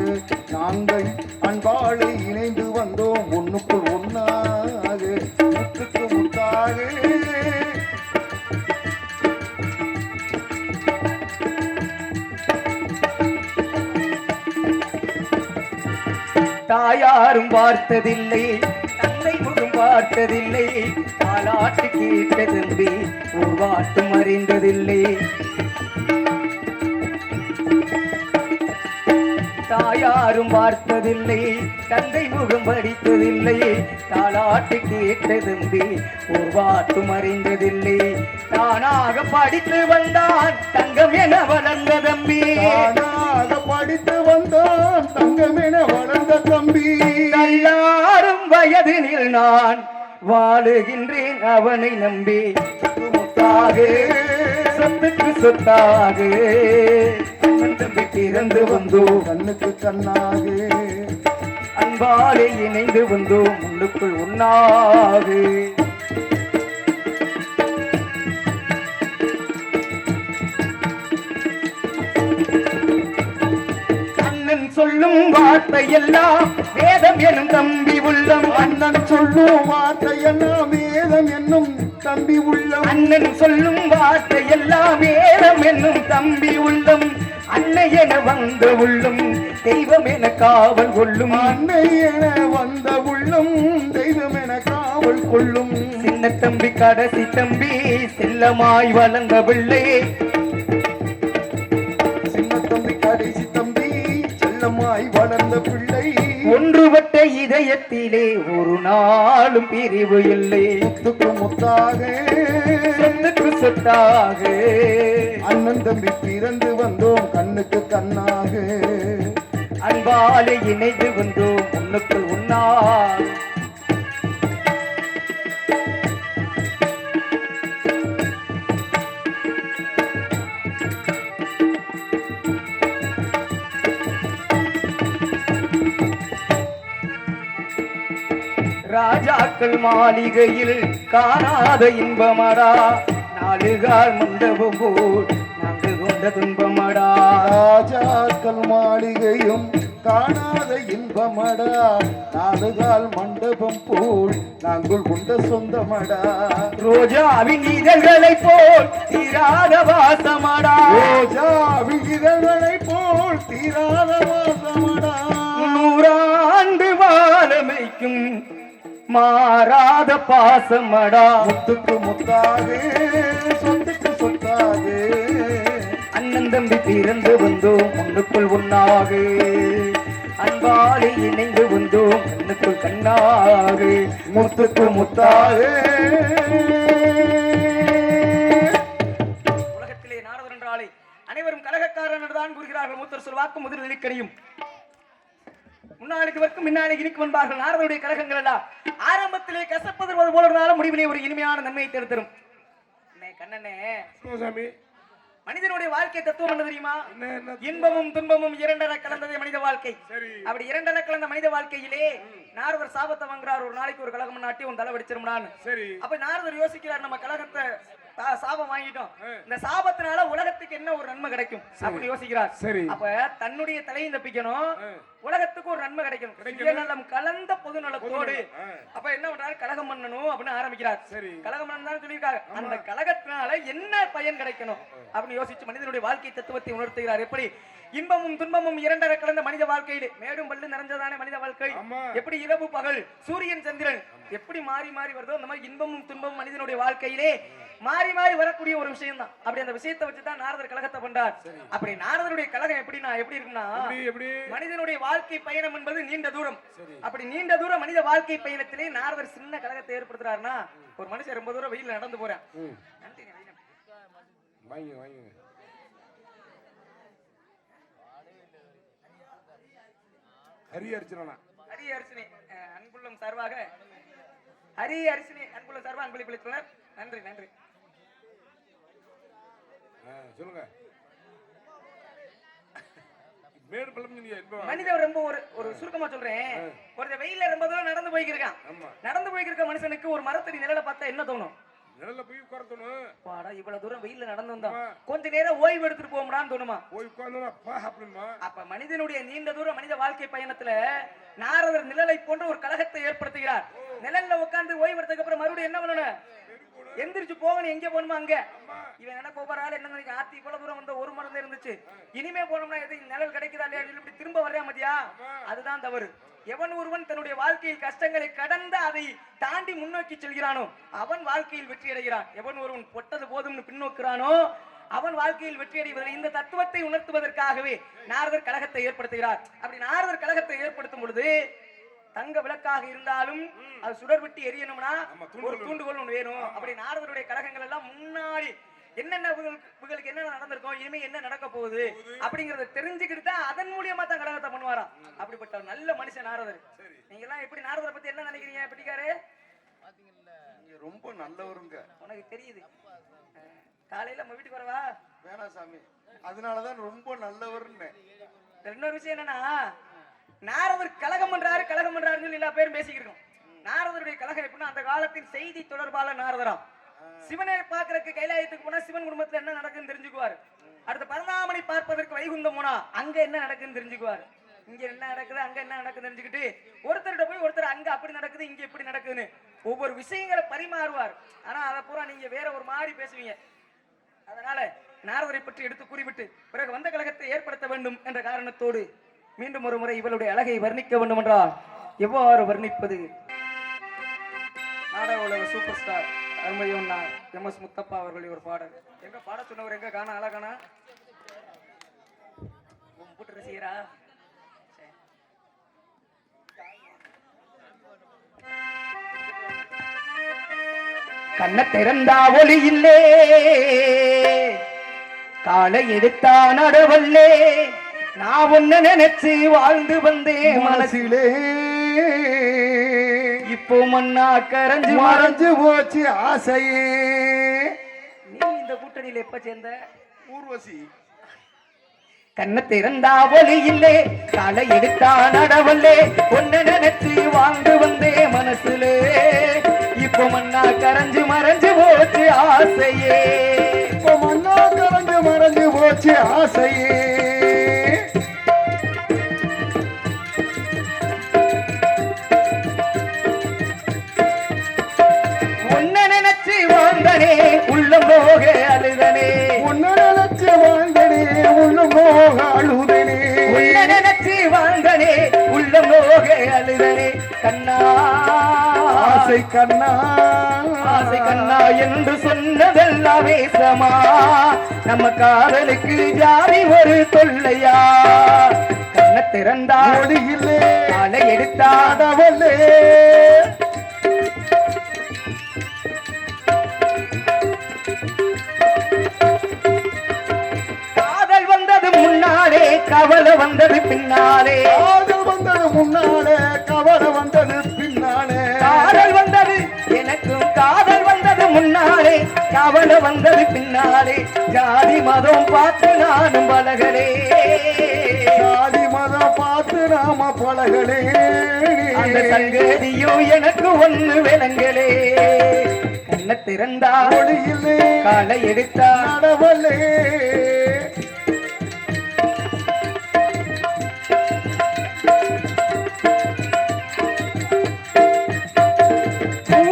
நாங்கள் அன்பாலே இணைந்து வந்தோம், ஒண்ணுக்குள் ஒன்னாக முத்துக்கு முத்தாக. தாயாரும் பார்த்ததில்லை, தந்தை முகம் பார்த்ததில்லை, தாலாட்டு கேட்ட தம்பி உருவாட்டும் அறிந்ததில்லை. தாயாரும் பார்த்ததில்லை, தந்தை முகம் படித்ததில்லை, தாலாட்டு கேட்ட தம்பி உருவாட்டும் அறிந்ததில்லை. தானாக படித்து வந்தான் தங்கம் என வளர்ந்த தம்பி, தானாக படித்து வந்தான் தங்கம் என வளர்ந்த தம்பி. எல்லாரும் வயதினில் நான் வாழுகின்றேன் அவனை நம்பி, முத்தாக சொத்துக்கு சொத்தாக தம்பி பிறந்து வந்தோம், கண்ணுக்கு கண்ணாக அன்பாலே இணைந்து வந்தோம், முன்னுக்குள் ஒன்னாக. அண்ணன் சொல்லும் வார்த்தையெல்லாம் வேதம் எனும் தம்பி உள்ளம், அண்ணன் சொல்லும் வார்த்தையெல்லாம் வேதம் என்னும் தம்பி உள்ளம். அண்ணன் சொல்லும் வார்த்தையெல்லாம் வேதம் என்னும் தம்பி உள்ளம், அன்னை என வந்த உள்ளம் தெய்வம் என காவல் கொள்ளும், அன்னை என வந்த உள்ளம் தெய்வம் என காவல் கொள்ளும். சின்ன தம்பி கடைசி தம்பி செல்லமாய் வளர்ந்த பிள்ளை சின்ன தம்பி கடைசி தம்பி செல்லமாய் வளர்ந்த பிள்ளை ஒன்றுபட்ட இதயத்திலே ஒரு நாளும் பிரிவு இல்லை முத்துக்கு முத்தாக சொத்துக்கு சொத்தாக அண்ணன் தம்பி பிறந்து வந்தோம் கண்ணுக்கு கண்ணாக அன்பாலே இணைந்து வந்தோம் உன்னுக்குள் உன்னார் ராஜாக்கள் மாளிகையில் காணாத இன்பமடா நாளுகால் மண்டபம் போல் நாங்கள் கொண்ட துன்பமடா ராஜாக்கள் மாளிகையும் காணாத இன்பமடா நாடுகால் மண்டபம் போல் நாங்கள் கொண்ட சொந்தமடா ரோஜாவின் இதழ்களை போல் தீராத வாசமடா ரோஜா விகிதங்களை போல் தீராத வாசமடா நூறாண்டு வாழமைக்கும் மாறாத பாசமடா முத்துக்கு முத்தாக சொத்துக்கு சொத்தாக அண்ணன் தம்பி பிறந்து வந்தோம் ஒன்றுக்குள் ஒன்னாக அன்பாலே இணைந்து வந்தோம் கண்ணுக்குள் கண்ணாக முத்துக்கு முத்தாக உலகத்திலே நாரதர் என்றாலே அனைவரும் கலகக்காரன் என்றுதான் கூறுகிறார்கள். மூத்தர் சொல்வாக்கு முதல் நெருக்கடியும் முன்னாளுக்கு வரைக்கும் முன்னாளுக்கு இனிக்கும் என்பார்கள். நாரதருடைய கலகங்கள் எல்லாம் ஆரம்பத்திலே கசப்பது போல இருந்தாலும் முடிவிலே ஒரு இனிமையான நன்மையை தேர்தரும். கண்ணனே மனிதனுடைய வாழ்க்கை தத்துவம் என்ன தெரியுமா? இன்பமும் துன்பமும் இரண்டர கலந்ததே மனித வாழ்க்கை. அப்படி இரண்டர கலந்த மனித வாழ்க்கையிலே நாரதர் சாபத்தை வாங்குறார். ஒரு நாளைக்கு ஒரு கலகம் நாட்டி உன் தலை வடிச்சிருமான்னு. அப்ப நாரதர் யோசிக்கிறார், நம்ம கலகத்தை சாபம் வாங்கிட்டோம், இந்த சாபத்தினால உலகத்துக்கு என்ன ஒரு நன்மை கிடைக்கும் அப்படின்னு யோசிக்கிறார். அப்ப தன்னுடைய தலையை தப்பிக்கணும், உலகத்துக்கு ஒரு நன்மை கிடைக்கணும், சுயநலம் கலந்த பொது நலத்தோடு. அப்ப என்ன பண்றாரு, கலகம் பண்ணணும் அப்படின்னு ஆரம்பிக்கிறார். கலகம் பண்ணணும் சொல்லியிருக்காங்க. அந்த கலகத்தினால என்ன பயன் கிடைக்கணும் அப்படின்னு யோசிச்சு மனிதனுடைய வாழ்க்கை தத்துவத்தை உணர்த்துகிறார். எப்படி இன்பமும் துன்பமும் இரண்டரை கலந்த மனித வாழ்க்கையிலே மேடும் பள்ளு நிறைஞ்சதானே மனித வாழ்க்கை. எப்படி இரவு பகல் சூரியன் சந்திரன் எப்படி மாறி மாறி வருதோ அந்த மாதிரி இன்பமும் துன்பமும் மனிதனுடைய வாழ்க்கையிலே மாறி மாறி வரக்கூடிய ஒரு விஷயம் தான். அப்படி அந்த விஷயத்தை வச்சுதான் நாரதர் கலகத்தை பண்றார். அப்படி நாரதருடைய கலகம் எப்படின்னா எப்படி இருக்குன்னா, மனிதனுடைய வாழ்க்கை பயணம் என்பது நீண்ட தூரம். அப்படி நீண்ட தூரம் மனித வாழ்க்கை பயணத்திலே நாரதர் சின்ன கலகத்தை ஏற்படுத்துறாருன்னா, ஒரு மனுஷன் ரொம்ப தூரம் வெயில நடந்து போறேன். ஹரி அர்ச்சனா அன்புள்ளம் சார்பாக ஹரி அரிசனே அன்புள்ள சார்பாக அன்பளிப்பளித்துள்ளனர். நன்றி நன்றி. சொல்லுங்க. மனிதன் ரொம்ப ஒரு சுருக்கமா சொல்றேன். ஒரு வெயில ரொம்ப தூரம் நடந்து போய்க்கிருக்கான். நடந்து போய்க்கிருக்க மனுஷனுக்கு ஒரு மரத்தடி நிழலை பார்த்தா என்ன தோணும்? நிழல்ல போய் உட்கார்ந்தோம். பாடா இவ்வளவு தூரம் வெயில்ல நடந்து வந்தோம், கொஞ்ச நேரம் ஓய்வு எடுத்துட்டு போகணும்னு தோணுமா? போய் உட்கார்ந்தோம்ப்பா அப்படிமா. அப்ப மனிதனுடைய நீண்ட தூர மனித வாழ்க்கை பயணத்துல நாரதர் நிழலை போன்ற ஒரு கலகத்தை ஏற்படுத்துகிறார். நிழல்ல உட்கார்ந்து ஓய்வு எடுத்ததுக்கு அப்புறம் மறுபடியும் என்ன பண்ணணும்? எந்திரிச்சு போகணும். எங்க போகணுமா அங்க. இவன் என்ன ஒவ்வொரு ஆள் என்ன நினைக்க, ஆத்தி இவ்வளவு தூரம் வந்து ஒரு மருந்து இருந்துச்சு, இனிமே போனோம்னா எது நிழல் கிடைக்குதா இல்லையா இப்படி திரும்ப வரையா மதியா, அதுதான் தவறு. எவன் ஒருவன் தன்னுடைய வாழ்க்கையில் கஷ்டங்களை கடந்து அதை தாண்டி முன்னோக்கி செல்கிறானோ அவன் வாழ்க்கையில் வெற்றி அடைகிறான். எவன் ஒருவன் பொட்டது போதும்னு பின்னோக்குறானோ அவன் வாழ்க்கையில் வெற்றி அடைவதில்லை. இந்த தத்துவத்தை உணர்த்துவதற்காகவே நாரதர் கலகத்தை ஏற்படுத்துகிறார். அப்படி நாரதர் கலகத்தை ஏற்படுத்தும் பொழுது தங்க விளக்காக இருந்தாலும் அது சுடர் விட்டு எரியணும்னா ஒரு தூண்டுகோல் ஒன்று வேணும். அப்படி நாரதருடைய கலகங்கள் எல்லாம் முன்னாடி என்னென்ன இவங்களுக்கு என்ன நடந்திருக்கும், இனிமே என்ன நடக்க போகுது அப்படிங்கறத தெரிஞ்சுக்கிட்டு தான் அதன் மூலியமா தான் கலகத்தை பண்ணுவாராம். அப்படிப்பட்ட நல்ல மனுஷன் நாரதர். நீங்க எல்லாம் எப்படி நாரதரை பத்தி என்ன நினைக்கிறீங்க பிடிக்காரு? நீங்க ரொம்ப நல்லவருங்க. உனக்கு தெரியுது. காலையில நம்ம வீட்டுக்கு வரவா? வேணாம் சாமி, அதனாலதான் ரொம்ப நல்லவர்னு. இன்னொரு விஷயம் என்னன்னா, நாரதர் கலகம் பண்றாருன்னு சொல்லி எல்லா பேரும் பேசிக்கிட்டு இருக்கோம். நாரதருடைய கலகம் எப்படின்னா, அந்த காலத்தின் செய்தி தொடர்பாளர் நாரதராம். சிவனை பார்க்கறதுக்கு கைலாயத்துக்கு போனா சிவன் குடும்பத்துல என்ன நடக்குன்னு தெரிஞ்சுக்குவாரு. அடுத்த பரந்தாமனை பார்ப்பதற்கு வைகுந்தம் போனா அங்க என்ன நடக்குன்னு தெரிஞ்சுக்குவாரு. இங்க என்ன நடக்குது அங்க என்ன நடக்குது தெரிஞ்சுக்கிட்டு ஒருத்தர்கிட்ட போய் ஒருத்தர் அங்க அப்படி நடக்குது இங்க எப்படி நடக்குதுன்னு ஒவ்வொரு விஷயங்களை பரிமாறுவார். ஆனா அதை பூரா நீங்க வேற ஒரு மாதிரி பேசுவீங்க. அதனால நாரதரை பற்றி எடுத்து கூறிவிட்டு பிறகு வந்த கலகத்தை ஏற்படுத்த வேண்டும் என்ற காரணத்தோடு மீண்டும் ஒரு முறை இவளுடைய அழகை வர்ணிக்க வேண்டும் என்றால் எவ்வாறு வர்ணிப்பது? நாடக உலக சூப்பர் ஸ்டார் அருமையோன்னா எம்.எஸ். முத்தப்பா அவர்களுடைய ஒரு பாடல். எங்க பாட சொன்னவர் எங்க காணா அழகானா கூட்டு ரசிகரா? கண்ண திறந்தா ஒளி இல்லே, காலை எடுத்தா நடவல்லே, நான் ஒன்ன நினைச்சு வாழ்ந்து வந்தேன் மனசிலே. இப்போ மண்ணா கரைஞ்சு மறைஞ்சு போச்சு ஆசையே. நீ இந்த கூட்டணியில எப்ப சேர்ந்த? ஊர்வசி. கண்ண திறந்தா ஒளி இல்லே, காலை எடுத்தா நடவல்லே, ஒன்ன நினைச்சு வாழ்ந்து வந்தே மனசுலே. இப்போ மண்ணா கரைஞ்சு மறைஞ்சு போச்சு ஆசையே. இப்போ மண்ணா கரைஞ்சு மறைஞ்சு போச்சு ஆசையே. உன்ன நினைச்சு வாழ்ந்தனே உள்ளம் போக அழுதனே, உன்ன நினைச்சு வாழ்ந்தனே உள்ளம் போக அழுதனே, உன்ன நினைச்சு வாழ்ந்தனே உள்ளம் போக அழுதனே. கண்ணா ஆசை கண்ணா, ஆசை கண்ணா என்று சொன்னதெல்லாம் வேசமா, நம்ம காதலுக்கு ஜாதி ஒரு தொல்லையா. கண்ண திறந்தா ஒளியிலே காலை எடுத்தா நடவல்லே. காதல் வந்தது முன்னாலே, கவலை வந்தது பின்னாலே. காதல் வந்தது முன்னாலே, கவலை வந்தது பின்னாலே. காதல் வந்தது எனக்கும், காதல் வந்தது முன்னாலே, கவலை வந்தது பின்னாலே. ஜாதி மதம் பார்த்து நானும் பலகலே, ஜாதி மதம் பார்த்து நாம பழகலே. அந்த சங்கதியும் எனக்கு ஒண்ணு விளங்கலே. கண்ண திறந்தா ஒளியிலே காலை எடுத்தா நடவல்லே.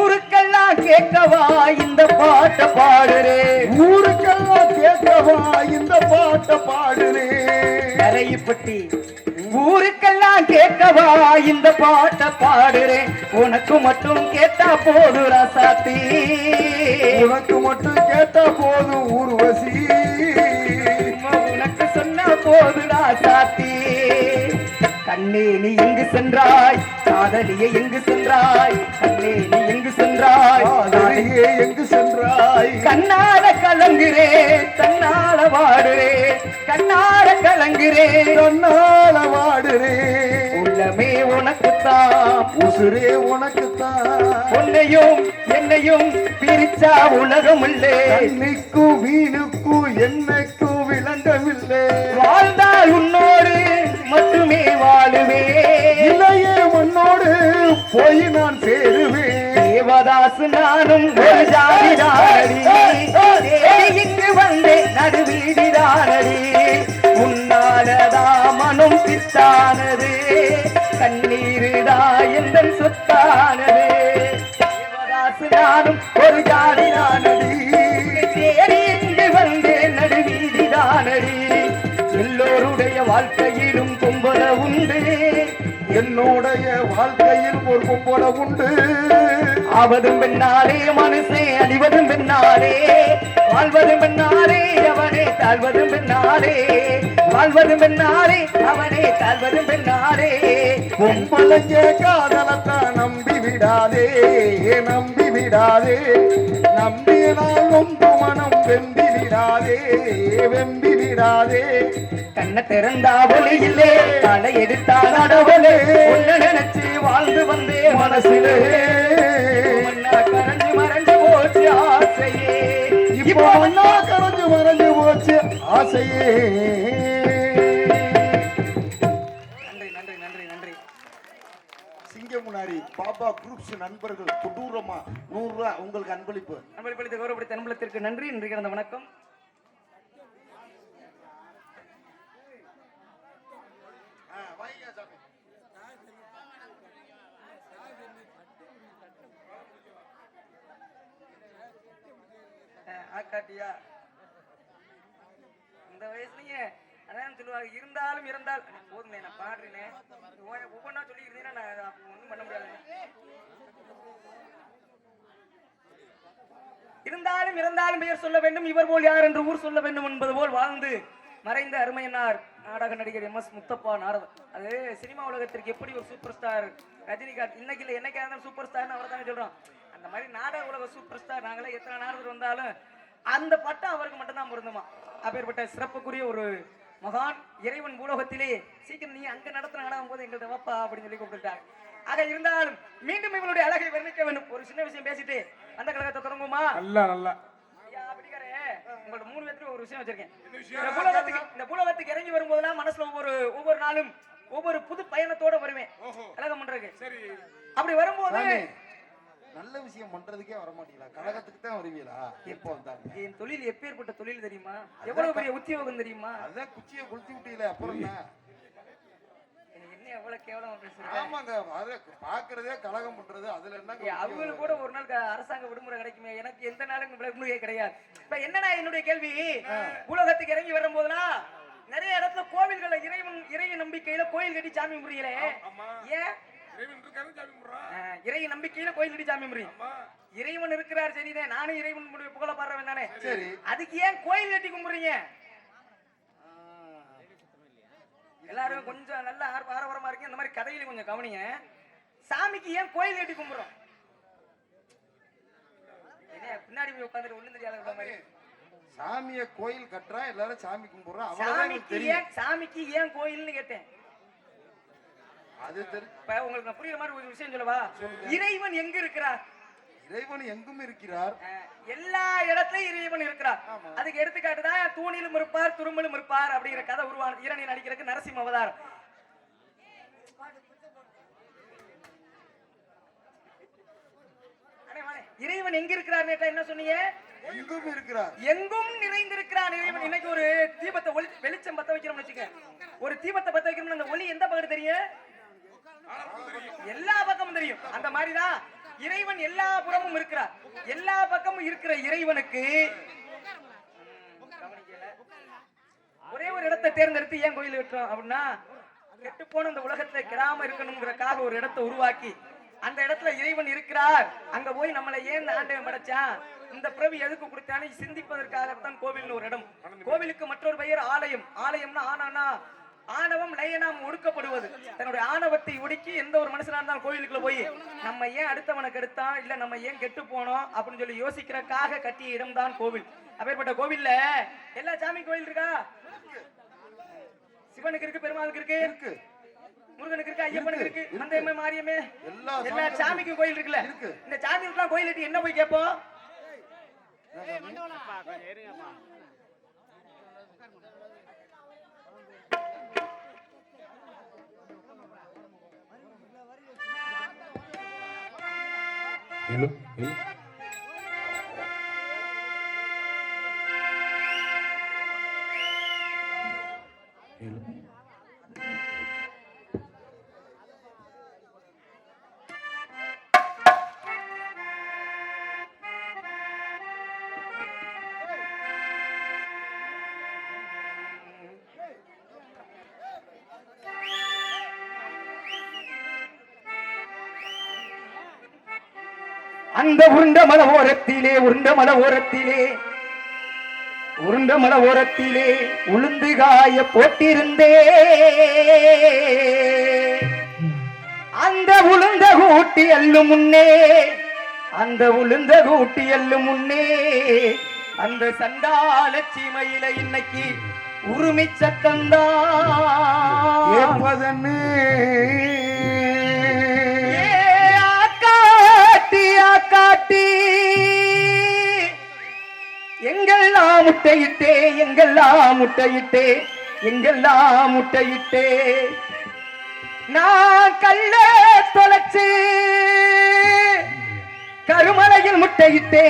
ஊருக்கெல்லாம் கேட்கவா இந்த பாட்டை பாடுறே, ஊருக்கெல்லாம் கேட்கவா இந்த பாட்டை பாடுறே. கரையுப்பட்டி ஊருக்கெல்லாம் கேட்கவா இந்த பாட்டை பாடுறேன். உனக்கு மட்டும் கேட்டா போது ராசாத்தி, உனக்கு மட்டும் கேட்டா போதும் ஊர்வசி. உனக்கு சொன்னா போது ராசாத்தி. கண்ணே நீ எங்கு சென்றாய், காதலியே எங்கு சென்றாய், கண்ணே நீ எங்கு சென்றாய், காதலியே எங்கு சென்றாய். கண்ணால கலங்குறே தன்னால வாடுறே, கண்ணால கலங்குறே கண்ணால வாடுறே. உள்ளமே உனக்குத்தான், உசுரே உனக்குத்தான். உன்னையும் என்னையும் பிரிச்சா உலகம் இல்லே. கண்ணிக்கும் மீனுக்கும் என்னைக்கும் விளங்கவில்லை. வாழ்ந்தால் உன்னோடு மட்டுமே வாழுவே, இளைய மண்ணோடு போய் நான் சேருவேன். தேவதாசு நானும் ஒரு ஜாதிதானடி, இங்கு வந்தேன் நடுவீடிதானடி. உன்னாலதா மனம் பித்தானது, கண்ணீருடா எந்த சொத்தானது. தேவதாசு நானும் ஒரு ஜாதிதானடி, தேடி இங்கு வந்தேன் நடுவீடிதானடி. எல்லோருடைய வாழ்க்கையிலும் கும்பல உண்டு, என்னுடைய வாழ்க்கையில் ஒரு கும்பல உண்டு. ஆவதும் பெண்ணாலே மனுஷே, அழிவதும் பெண்ணாலே, வாழ்வதும் பெண்ணாலே அவனே, தாழ்வதும் பெண்ணாலே, வாழ்வதும் பெண்ணாலே அவனே, தாழ்வதும் பெண்ணாலே. பொம்பளைங்க காதலத்தான் நம்பி விடாதே, நம்பி விடாதே. நம்பினால் நொந்து மனம் வெம்பி விடாதே, வெம்பி விடாதே. கண்ண திறந்தா ஒளியிலே, தலை எடுத்தா நடவலே, உன்னை நினைச்சு வாழ்ந்து வந்தே மனசிலே. மண்ணா கரைஞ்சு மறைஞ்சு போச்சு ஆசையே. இப்போ மண்ணா கரைஞ்சு மறைஞ்சு போச்சு ஆசையே. நன்றி நன்றி நன்றி நன்றி. சிங்கமுனாரி பாபா குரூப்ஸ் நண்பர்கள் கொடூரமா 100 ரூபாய் உங்களுக்கு அன்பளிப்பு. அன்பளிப்பளித்த கௌரவப்படுத்த அன்பளத்திற்கு நன்றி. இன்றைக்கு கிடந்த வணக்கம். ஆக்காட்டியா இந்த வயசுலயே அதான் சொல்லுவாங்க, இருந்தாலும் இருந்தால் போதுமே நான் பாடுறேன். ஒவ்வொன்றா சொல்லி இருந்தீங்கன்னா நான் ஒன்றும் பண்ண முடியாது. இருந்தாலும் இறந்தாலும் பெயர் சொல்ல வேண்டும், இவர் போல் யார் என்று ஊர் சொல்ல வேண்டும் என்பது போல் வாழ்ந்து மறைந்த அருமையனார் நாடக நடிகர் எம்.எஸ். முத்தப்பா நாரதன். அது சினிமா உலகத்திற்கு எப்படி ஒரு சூப்பர் ஸ்டார் ரஜினிகாந்த் இன்னைக்கு இல்லை என்னைக்கா இருந்தாலும் சூப்பர் ஸ்டார்னு அவரை தானே சொல்றோம். அந்த மாதிரி நாடக உலக சூப்பர் ஸ்டார் நாங்களே எத்தனை நாரதர் வந்தாலும் அந்த பட்டம் அவருக்கு மட்டும்தான் பொருந்துமா. அப்பேற்பட்ட சிறப்புக்குரிய ஒரு மகான் இறைவன் பூலோகத்திலே சீக்கிரம் நீ அங்க நடத்துற நாடகம் போது எங்கள்கிட்ட வாப்பா அப்படின்னு சொல்லி கூப்பிட்டுட்டாங்க. ஆக இருந்தாலும் மீண்டும் இவனுடைய அழகை வர்ணிக்க வேண்டும். ஒரு சின்ன விஷயம் பேசிட்டு அந்த கழகத்தை தொடங்குமா? நல்லா ஐயா அப்படிக்காரே, உங்களோட 3 பேருக்கு ஒரு விஷயம் வச்சிருக்கேன். இந்த பூலோகத்துக்கு இறங்கி வரும்போதெல்லாம் மனசுல ஒவ்வொரு நாளும் ஒவ்வொரு புது பயணத்தோட வருவேன் கழகம் பண்றதுக்கு. அப்படி வரும்போது நல்ல விஷயம் பண்றதுக்கே வர மாட்டீங்களா? கழகத்துக்கு தான் வருவீங்களா? எப்போ வந்தாங்க? என் தொழில் எப்பேற்பட்ட தொழில் தெரியுமா? எவ்வளவு பெரிய உத்தியோகம் தெரியுமா? அதான் குச்சியை கொளுத்தி விட்டீங்களே, அப்புறம் என்ன எவ்வளவு கேவலமா பேசுறீங்க? ஆமாங்க, அத பாக்குறதே கலகம் பண்றது. அதுல என்ன அவங்களுக்கு கூட ஒரு நாள் அரசாங்க விடுமுறை கிடைக்குமே, எனக்கு எந்த நாளும் விடுமுறையே கிடையாது. இப்ப என்னன்னா என்னுடைய கேள்வி, உலகத்துக்கு இறங்கி வரும் போதெல்லாம் நிறைய இடத்துல கோவில்கள்ல இறை நம்பிக்கையில கோயில் கட்டி சாமி முறையில ஏன் இறை நம்பிக்கையில கோயில் கட்டி சாமி முறை இறைவன் இருக்கிறார் சரிதான், நானும் இறைவன் புகழ பாடுறவன் தானே. அதுக்கு ஏன் கோயில் கட்டி கும்பிடுறீங்க? எல்லாரும் கொஞ்சம் நல்ல ஆரவாரமா இருக்கு. இந்த மாதிரி கதையில கொஞ்சம் கவனிங்க. சாமிக்கு ஏன் கோயில் கட்டி கும்பிடுறோம்? பின்னாடி போய் உட்காந்துட்டு ஒண்ணும் தெரியாத மாதிரி சாமிய கோயில் கட்டுறா, எல்லாரும் சாமி கும்பிடுறோம். சாமிக்கு ஏன் கோயில்னு கேட்டேன். அது உங்களுக்கு புரியுற மாதிரி ஒரு விஷயம் சொல்லவா? இறைவன் எங்க இருக்கிறார்? இறைவன் எங்கும் இருக்கிறார், எல்லா இடத்துலயும் இறைவன் இருக்கிறார். அதுக்கு எடுத்துக்காட்டுதான் தூணிலும் இருப்பார் துரும்பிலும் இருப்பார் அப்படிங்கிற கதை உருவானது. ஈரணி நடிக்கிறதுக்கு நரசிம்ம அவதாரம். இறைவன் எங்க இருக்கிறார் என்ன சொன்னீங்க? எங்கும் இருக்கிறார், எங்கும் நிறைந்திருக்கிறார் இறைவன். இன்னைக்கு ஒரு தீபத்தை வெளிச்சம் பத்த வைக்கிறோம்னு வச்சுக்க, ஒரு தீபத்தை பத்த வைக்கணும்னு அந்த ஒளி எந்த பக்கம் தெரியும்? எல்லா பக்கமும் தெரியும். அந்த மாதிரிதான் இறைவன் எல்லா புறமும் இருக்கிறார். எல்லா பக்கமும் இருக்கிற இறைவனுக்கு ஒரே ஒரு இடத்தை தேர்ந்தெடுத்து ஏன் கோயில் கட்டுறோம் அப்படின்னா, கெட்டு போன இந்த உலகத்துல கிராமம் இருக்கணுங்கிறதுக்காக ஒரு இடத்தை உருவாக்கி அந்த இடத்துல இறைவன் இருக்கிறார். அங்க போய் நம்மளை ஏன் ஆண்டவன் படைச்சான், இந்த பிறவி எதுக்கு கொடுத்தானே சிந்திப்பதற்காகத்தான் கோவில்னு ஒரு இடம். கோவிலுக்கு மற்றொரு பெயர் ஆலயம். ஆலயம்னா ஆனானா ஆணவம் லயனம் ஒடுக்கப்படுவது. தன்னுடைய ஆணவத்தை ஒடுக்கி எந்த ஒரு மனுஷனா இருந்தாலும் கோயிலுக்குள்ள போய் நம்ம ஏன் அடுத்தவனை கெடுத்தான், இல்ல நம்ம ஏன் கெட்டு போனோம் அப்படின்னு சொல்லி யோசிக்கிறதுக்காக கட்டிய இடம் தான் கோவில். அப்பேற்பட்ட கோவில்ல எல்லா சாமி கோயில் இருக்கா? சிவனுக்கு இருக்கு, பெருமாளுக்கு இருக்கு, முருகனுக்கு இருக்கு, ஐயப்பனுக்கு இருக்கு, மந்தையம்மை மாரியம்மே, எல்லா சாமிக்கும் கோயில் இருக்குல்ல. இந்த சாமிக்கு கோயில் கட்டி என்ன போய் கேட்போம்? அந்த உருண்ட மலை ஓரத்திலே உளுந்து காய போட்டிருந்தே, அந்த உளுந்த கூட்டி அள்ளும் முன்னே அந்த சண்டால சீமையில இன்னைக்கு உரிமை சத்தந்தான் காட்டி எங்கெல்லாம் முட்டையிட்டே நான் கல்ல தொலைச்சு கருமலையில் முட்டையிட்டே,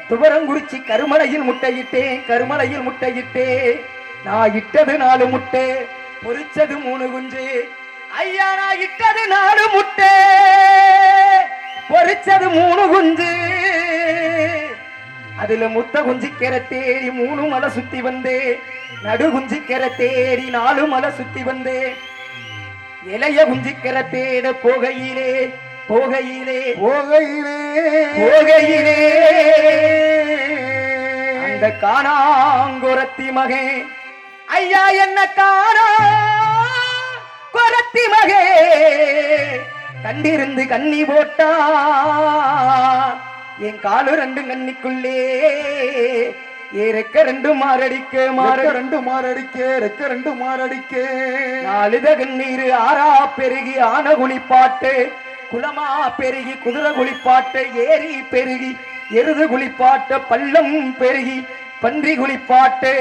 துவரங்குறிச்சி கருமலையில் முட்டையிட்டே நான் இட்டது 4 முட்டை, பொரிச்சது 3 குஞ்சு. ஐயா நான் இட்டது 4 முட்டை, பொரிச்சது 3 குஞ்சு. அதுல முத்த குஞ்சிக்கிற தேடி 3 மலை சுத்தி வந்தே, நடு குஞ்சிக்கிற தேடி 4 மலை சுத்தி வந்தே, இளைய குஞ்சிக்கிற தேட போகையிலே இந்த காணாங்குரத்தி மகே ஐயா என்ன காணா குரத்தி மகே கண்டிருந்து கண்ணி போட்டா என் காலு ரெண்டு கண்ணிக்குள்ளே ரெக்க ரெண்டு மாரடிக்க ரெக்க ரெண்டு மாரடிக்க நாலுத கண்ணீர் ஆறா பெருகி ஆன குளிப்பாட்டு குளமா பெருகி குதிரை குளிப்பாட்டு ஏரி பெருகி எருது குளிப்பாட்டு பள்ளம் பெருகி பன்றி குளிப்பாட்டு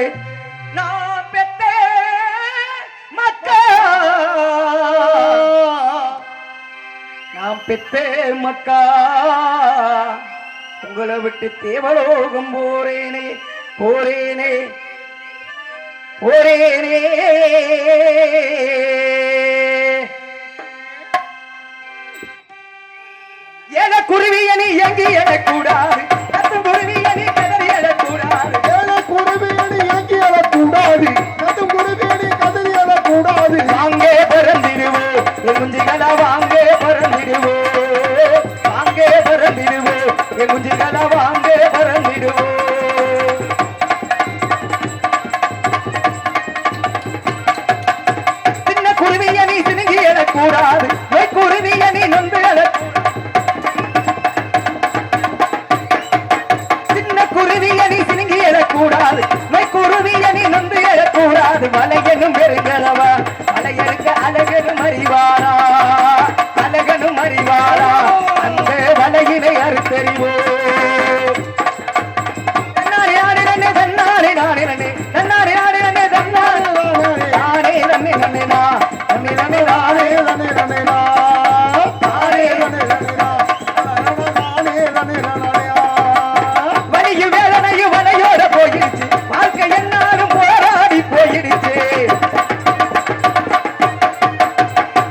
நான் பெத்த மக்கா நான் பெத்த மக்கா உங்களை விட்டு தேவலோகம் போறேனே போறேனே போறேனே என குருவி அணி எங்கி எழக்கூடாது கத்தும் குருவி அணி கதறி எழக்கூடாது குருவி அணி எங்கி எழக்கூடாது கத்தும் குருவி அணி கதறி எழக்கூடாது வாங்கே பறந்திடுவோம் என் குஞ்சுகளா வாங்கே பறந்திடுவோம் வாங்கே பறந்திடுவோம் என் குஞ்சுகளா வாங்கே பறந்திடுவோம் சின்ன குருவி அணி சினுங்கி எழக்கூடாது குருவி அணி நொந்து எழக்கூடாது கூடாது குருவி அணி நொந்து எழக்கூடாது மலையனும் பெருங்களவா மலையனுக்கு அழகனும் அறிவாரா அழகனும் அறிவாரா அந்த வலையினை அறுத்தறிவோ தன்னாரே ஆடினே தன்னாரே நாடினே தன்னாரே ஆடினே தன்னாரே நானே நன்னே நன்னே நா நன்னே நன்னே நானே நன்னே நன்னே நா நானே நன்னே நன்னே நா நானே நன்னே நன்னே வலியும் வேதனையும் வலையோட போயிடுச்சு வாழ்க்கை என்னாலும் போராடி போயிடுச்சு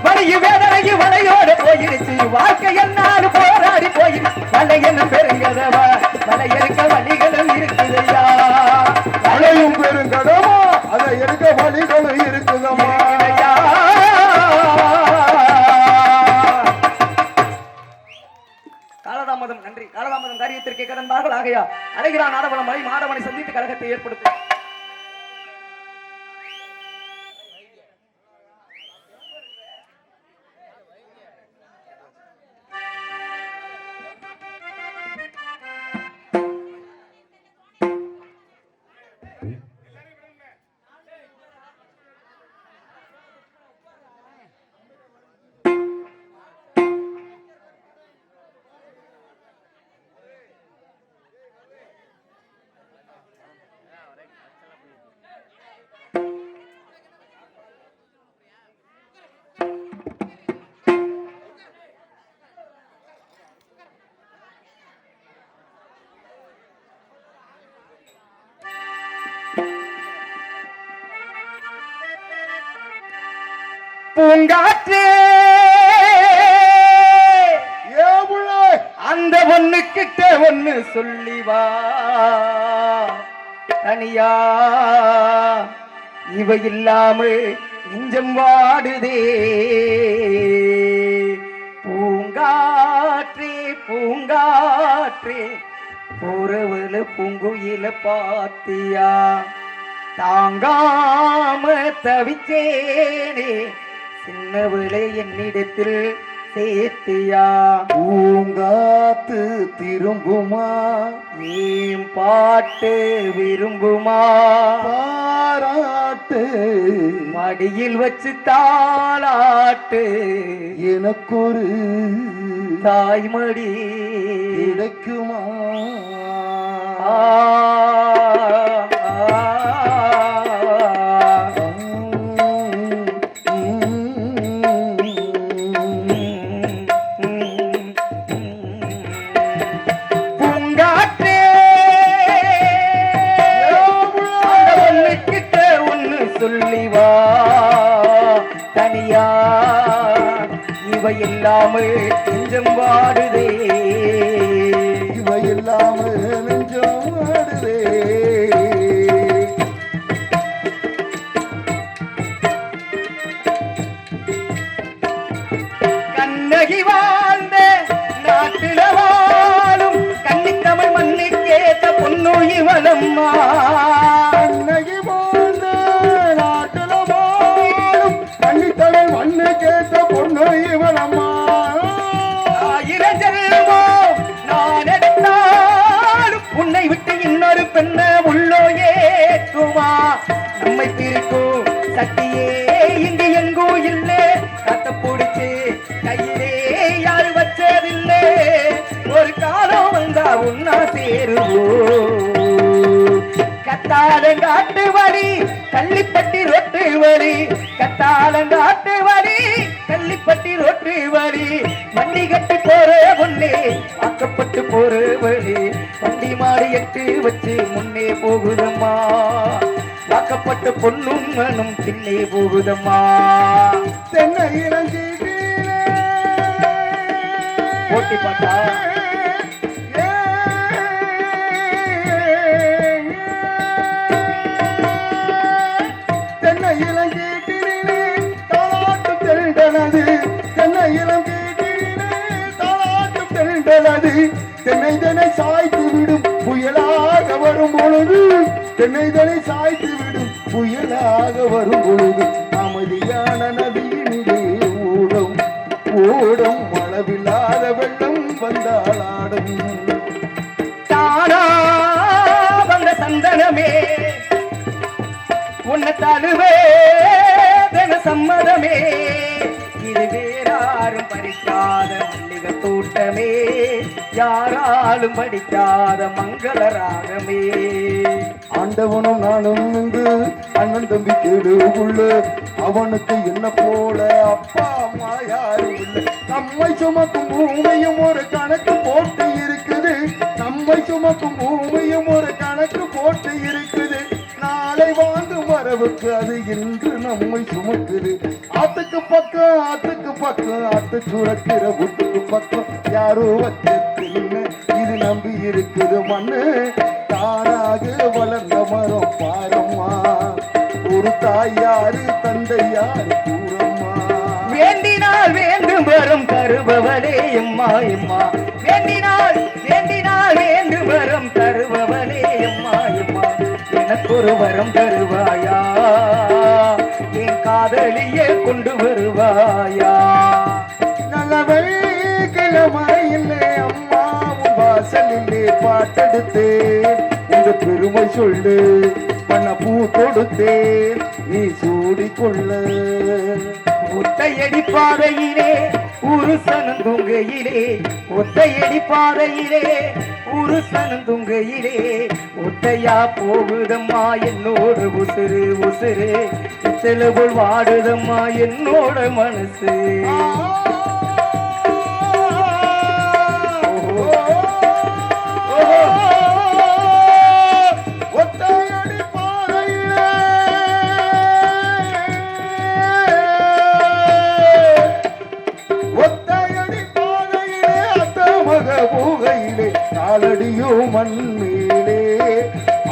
வலியும் வேதனையும் வலையோட போயிடுச்சு வாழ்க்கை என்னாலும் போராடி போயிடுச்சு வலையனும் பெருங்கதவா வலை இருக்க வழிகளும் இருக்குதையா வலையும் பெருங்கடமா அதை இருக்க வழிகளும் இருக்குதம்மா காலதாமதம் நன்றி காலதாமதம் காரியத்திற்கு கடந்தார்கள் ஆகையா அழகிறான் நாடவனம் மலை மாடவனை சந்தித்து கழகத்தை ஏற்படுத்தும் பூங்காற்றே அந்த ஒண்ணு கிட்ட ஒண்ணு சொல்லி வா தனியா இவ இல்லாம நெஞ்சம் வாடுதே பூங்காற்றே பூங்காற்றே போறவள பூங்குயில பாத்தியா தாங்காம தவிச்சேனே சின்னவளை என்னிடத்தில் சேர்த்தியா பூங்காத்து திரும்புமா நீம் பாட்டு விரும்புமா பாராட்டு மடியில் வச்சு தாளாட்டு எனக்கொரு தாய்மடி கிடைக்குமா சொல்லிவா தனியா இவ இல்லாமல் நெஞ்சம் வாடுதே இவ இல்லாமல் நெஞ்சம் வாடுதே கண்ணகி வாழ்ந்த நாட்டில வாழும் கன்னித்தமிழ் மண்ணுக்கேற்ற பொன்னுயிர் வளம் இவளம்மா அன்னைக்கு போன நாட்டுல வாழும் கண்ணித்தலை மண்ணு கேட்ட பொண்ணு இவனம்மா ஆயிரம் ஜென்மம் நான் எடுத்தாலும் உன்னை விட்டு இன்னொரு பெண்ண உள்ளோ ஏற்றுமா நம்மை பிரிக்கும் சக்தியே இங்கு எங்கோ இல்லை கத்த பிடிச்சு கையிலே யாரு வச்சதில்லை ஒரு காலம் வந்தா உன்னா சேருவோம் கத்தாலங்காட்டு வழி கள்ளிப்பட்டி ரொட்டு வழி கத்தாலங்காட்டு வழி கள்ளிப்பட்டி ரொட்டு வழி வண்டி கட்டி போற பொண்ணே வாக்கப்பட்டு போற வழி வண்டி மாறி எட்டு வச்சு முன்னே போகுதம்மா வாக்கப்பட்ட பொண்ணும் மனும் பின்னே போகுதம்மா தென்னை இறங்கி போட்டி பாட்டா தென்னை இளங்கீட்டிலே தாளாட்டும் தெருண்டனது தென்னை இளங்கீட்டிலே தாளாட்டும் தெருண்டனது தென்னை தனை சாய்த்து விடும் புயலாக வரும் பொழுது தென்னை தனை சாய்த்து விடும் புயலாக வரும் பொழுது அமைதியான நதியினிலே ஓடும் ஓடும் அளவில்லாத வெள்ளம் வந்தாளாடும் தானா வந்த சந்தனமே உன்னை தழுவே தன சம்மதமே இது வேறாரும் பறிக்காத மல்லிகை தோட்டமே யாராலும் படிக்காத மங்கள ராகமே ஆண்டவனும் நானும் இங்கு அண்ணன் தம்பி கேடு உள்ள அவனுக்கு என்ன போல அப்பா அம்மா யாரும் இல்லை நம்மை சுமக்கும் பூமியும் ஒரு கணக்கு போட்டு இருக்குது நம்மை சுமக்கும் பூமியும் ஒரு கணக்கு போட்டு இருக்குது நாளை வாங்கும் வரவுக்கு அது இன்று நம்மை சுமக்குது ஆத்துக்கு பக்கம் ஆத்து சுரக்கிற வீட்டுக்கு பக்கம் யாரோ வச்சத்தின்னு இது நம்பி இருக்குது மண்ணு தானாக வளர்ந்த மரம் பாரம்மா ஒரு தாயாரு தந்தை யாரு கூறம்மா வேண்டினால் வேண்டும் வரும் தருபவளே எம்மா எம்மா வேண்டினால் வேண்டும் வரும் தருபவளே எம்மா எம்மா எனக்கு ஒரு வரம் தருவாயா என் காதலியே கொண்டு வருவாயா நல்லவை கிழமையில்லே அம்மாவும் வாசலிலே பாட்டெடுத்தே இந்த பெருமை சொல்லு பண்ண பூ கொடுத்தே நீ சூடிக்கொள்ள ஒத்தையடி பாதையிலே உருசனம் துங்கையிலே ஒத்தையடி பாதையிலே உருசனம் துங்கையிலே ஒத்தையா போகுதம்மா என்னோட உசுறு உசுறு செலவுள் வாடுதம்மா என்னோட மனசு ஒத்தையடி பாதையிலே ஒத்தையடி பாதையிலே அத்தமக போகையிலே காலடியோ மண் மேலே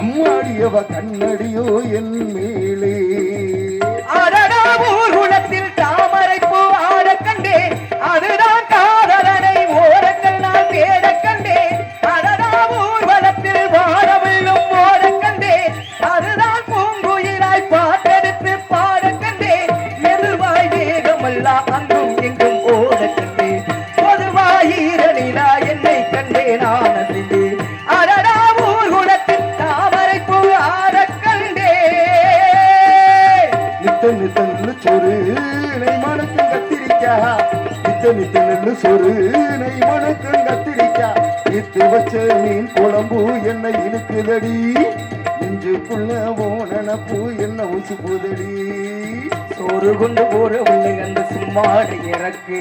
அம்மாடியவ கண்ணடியோ என் மேலே அடடா ஊர்குலத்தில் தாமரை பூ ஆட கண்டே அதுதான் காதலனை ஓரங்கள் நான் தேட கண்டே அடடா ஊர்வலத்தில் வாழவில்லும் ஓட கண்டே அதுதான் பூங்குயிலாய் பாட்டெடுத்து பாட கண்டே மெதுவாய் வேகமெல்லாம் அங்கும் எங்கும் ஓட கண்டே பொதுவாய் ஈரலிலா என்னை கண்டே நான் அறிந்தே அடடா ஊர்குலத்தில் தாமரை பூ ஆட கண்டே நித்த நெல்லு சொரு நெய் மணக்கும் கத்திரிக்கா நித்த நெல்லு சொரு நெய் மணக்கும் கத்திரிக்கா இத்து வச்ச மீன் குழம்பு என்ன இழுக்குதடி நெஞ்சுக்குள்ள ஓனப்பு என்ன உசு புதடி சோறு கொண்டு போற உள்ள அந்த சும்மாடு எனக்கு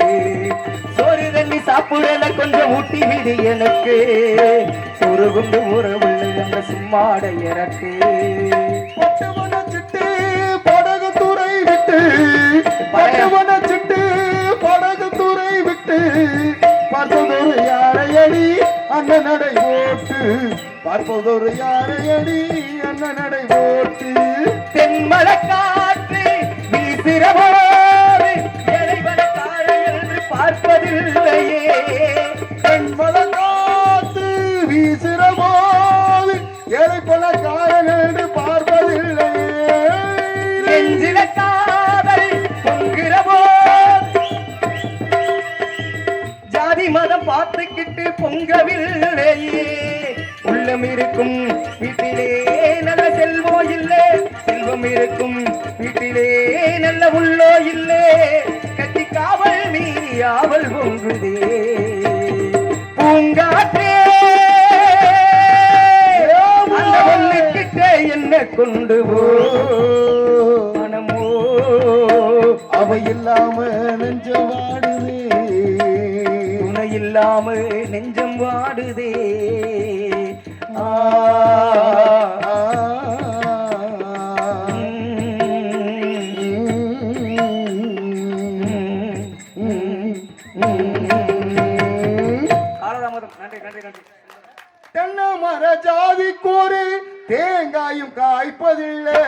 சோறு தண்ணி சாப்பிடல கொஞ்சம் ஊட்டி விடு எனக்கு சோறு கொண்டு போற உள்ள அந்த சும்மாடு எனக்கு பட்டவன சிட்டு படகு துறை விட்டு பட்டவன சிட்டு படகு துறை விட்டு பார்த்ததொரு யாரையடி அண்ணன் நடை ஓட்டு பார்ப்பதொரு யாரையடி அண்ணன் நடை ஓட்டு தென்மலை காற்று வீசிரவோடு இறைவனக்காரை என்று பார்ப்பதில்லையே தென்மலை காத்து வீசுற போது ஏழை பல நெஞ்சில காதல் பொங்குற போது ஜாதி மதம் பார்த்துக்கிட்டு பொங்கவில்லையே உள்ளம் இருக்கும் வீட்டிலே நல்ல செல்வம் இல்லை செல்வம் இருக்கும் வீட்டிலே நல்ல உள்ளோ இல்லை கட்டி காவல் மீறி ஆவல் பொங்குதே பூங்காற்றே அந்த ஒண்ணுக்கிட்ட என்ன கொண்டு போ மனமோ அவ இல்லாம நெஞ்சம் வாடுதே துணை இல்லாம நெஞ்சம் வாடுதே ஆ காலதாமதம் நன்றி நன்றி நன்றி தென்னை மர ஜாதிக்கோரு தேங்காயும் காய்ப்பதில்லை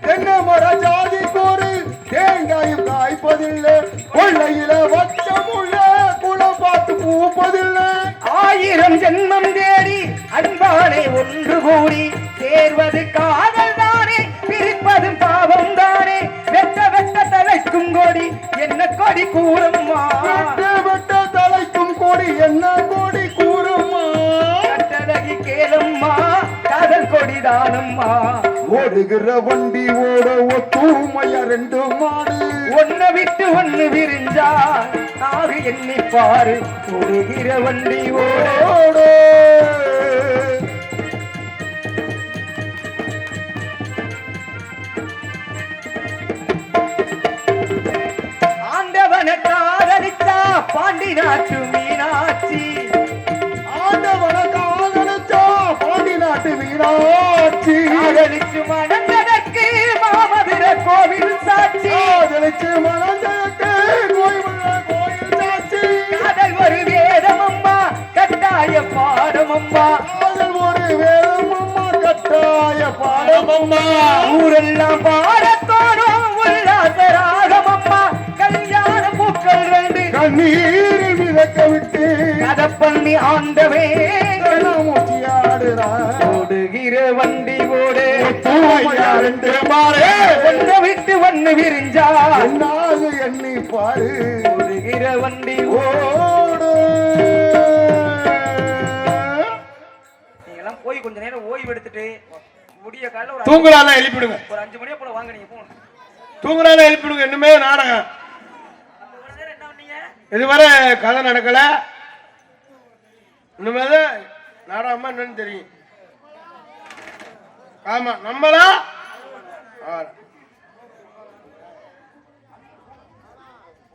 தென்னை மர ஜாதிக்கோரு தேங்காயும் காய்ப்பதில்லை கொள்ளையில வச்சமுள்ள குளம் பார்த்து பூப்பதில்லை 1000 ஜென்மம் தேடி அன்பானே ஒன்று கூடி சேர்வது காதல் தானே பிரிப்பதும் பாவம் தானே வெட்ட வெட்ட தலைக்கும் கொடி என்ன கொடி கூறம்மா வெட்ட தலைக்கும் கொடி என்ன கொடி கூறுமா கட்டழகி கேளம்மா காதல் கொடிதானம்மா ஓடுகிற வண்டி ஓட ஒத்துமையா 2 மாடு ஒன்ன விட்டு ஒண்ணு விரிஞ்சா ஆறு எண்ணி பாரு ஓடுகிற வண்டி ஓட ஓடு ஆண்டவனை காதலிச்சா பாண்டி நாட்டு மீனாட்சி ஆண்டவன காதலிச்சா பாண்டி நாட்டு மீனாட்சி காதலிச்சு மணந்ததற்கு மாமதுர கோவில் சாட்சி காதலிச்சு மனந்தக்கு கோயில் சாட்சி காதல் ஒரு வேதம் அம்மா கட்டாய பாடம் அம்மா காதல் ஒரு வேதம் அம்மா கட்டாய பாடம் அம்மா ஊரெல்லாம் பாடத்தோடும் உல்லாச ராகம் அம்மா கல்யாண பூக்கள் 2 கண்ணீரில் மிதக்க விட்டு கதை பண்ணி ஆண்டவே மூச்சியாடுறான் ஓடுகிற வண்டி ஓடு தூமையா 2 மாடு ஒன்ன விட்டு ஒண்ணு விரிஞ்சா என்னாது எண்ணி பாரு ஓடுகிற வண்டி ஓடு நீங்க எல்லாம் போய் கொஞ்ச நேரம் ஓய்வு எடுத்துட்டு முடிய காலைல ஒரு தூங்குறால எழுப்பிடுங்க ஒரு 5 மணியா போல வாங்க நீங்க போங்க தூங்குறால எழுப்பிடுங்க இன்னுமே நாடகம் இவ்வளவு நேரம் என்ன பண்ணீங்க இதுவரை கதை நடக்கல இனிமேதான் நாடகமா என்னன்னு தெரியும் ஆமா நம்மளா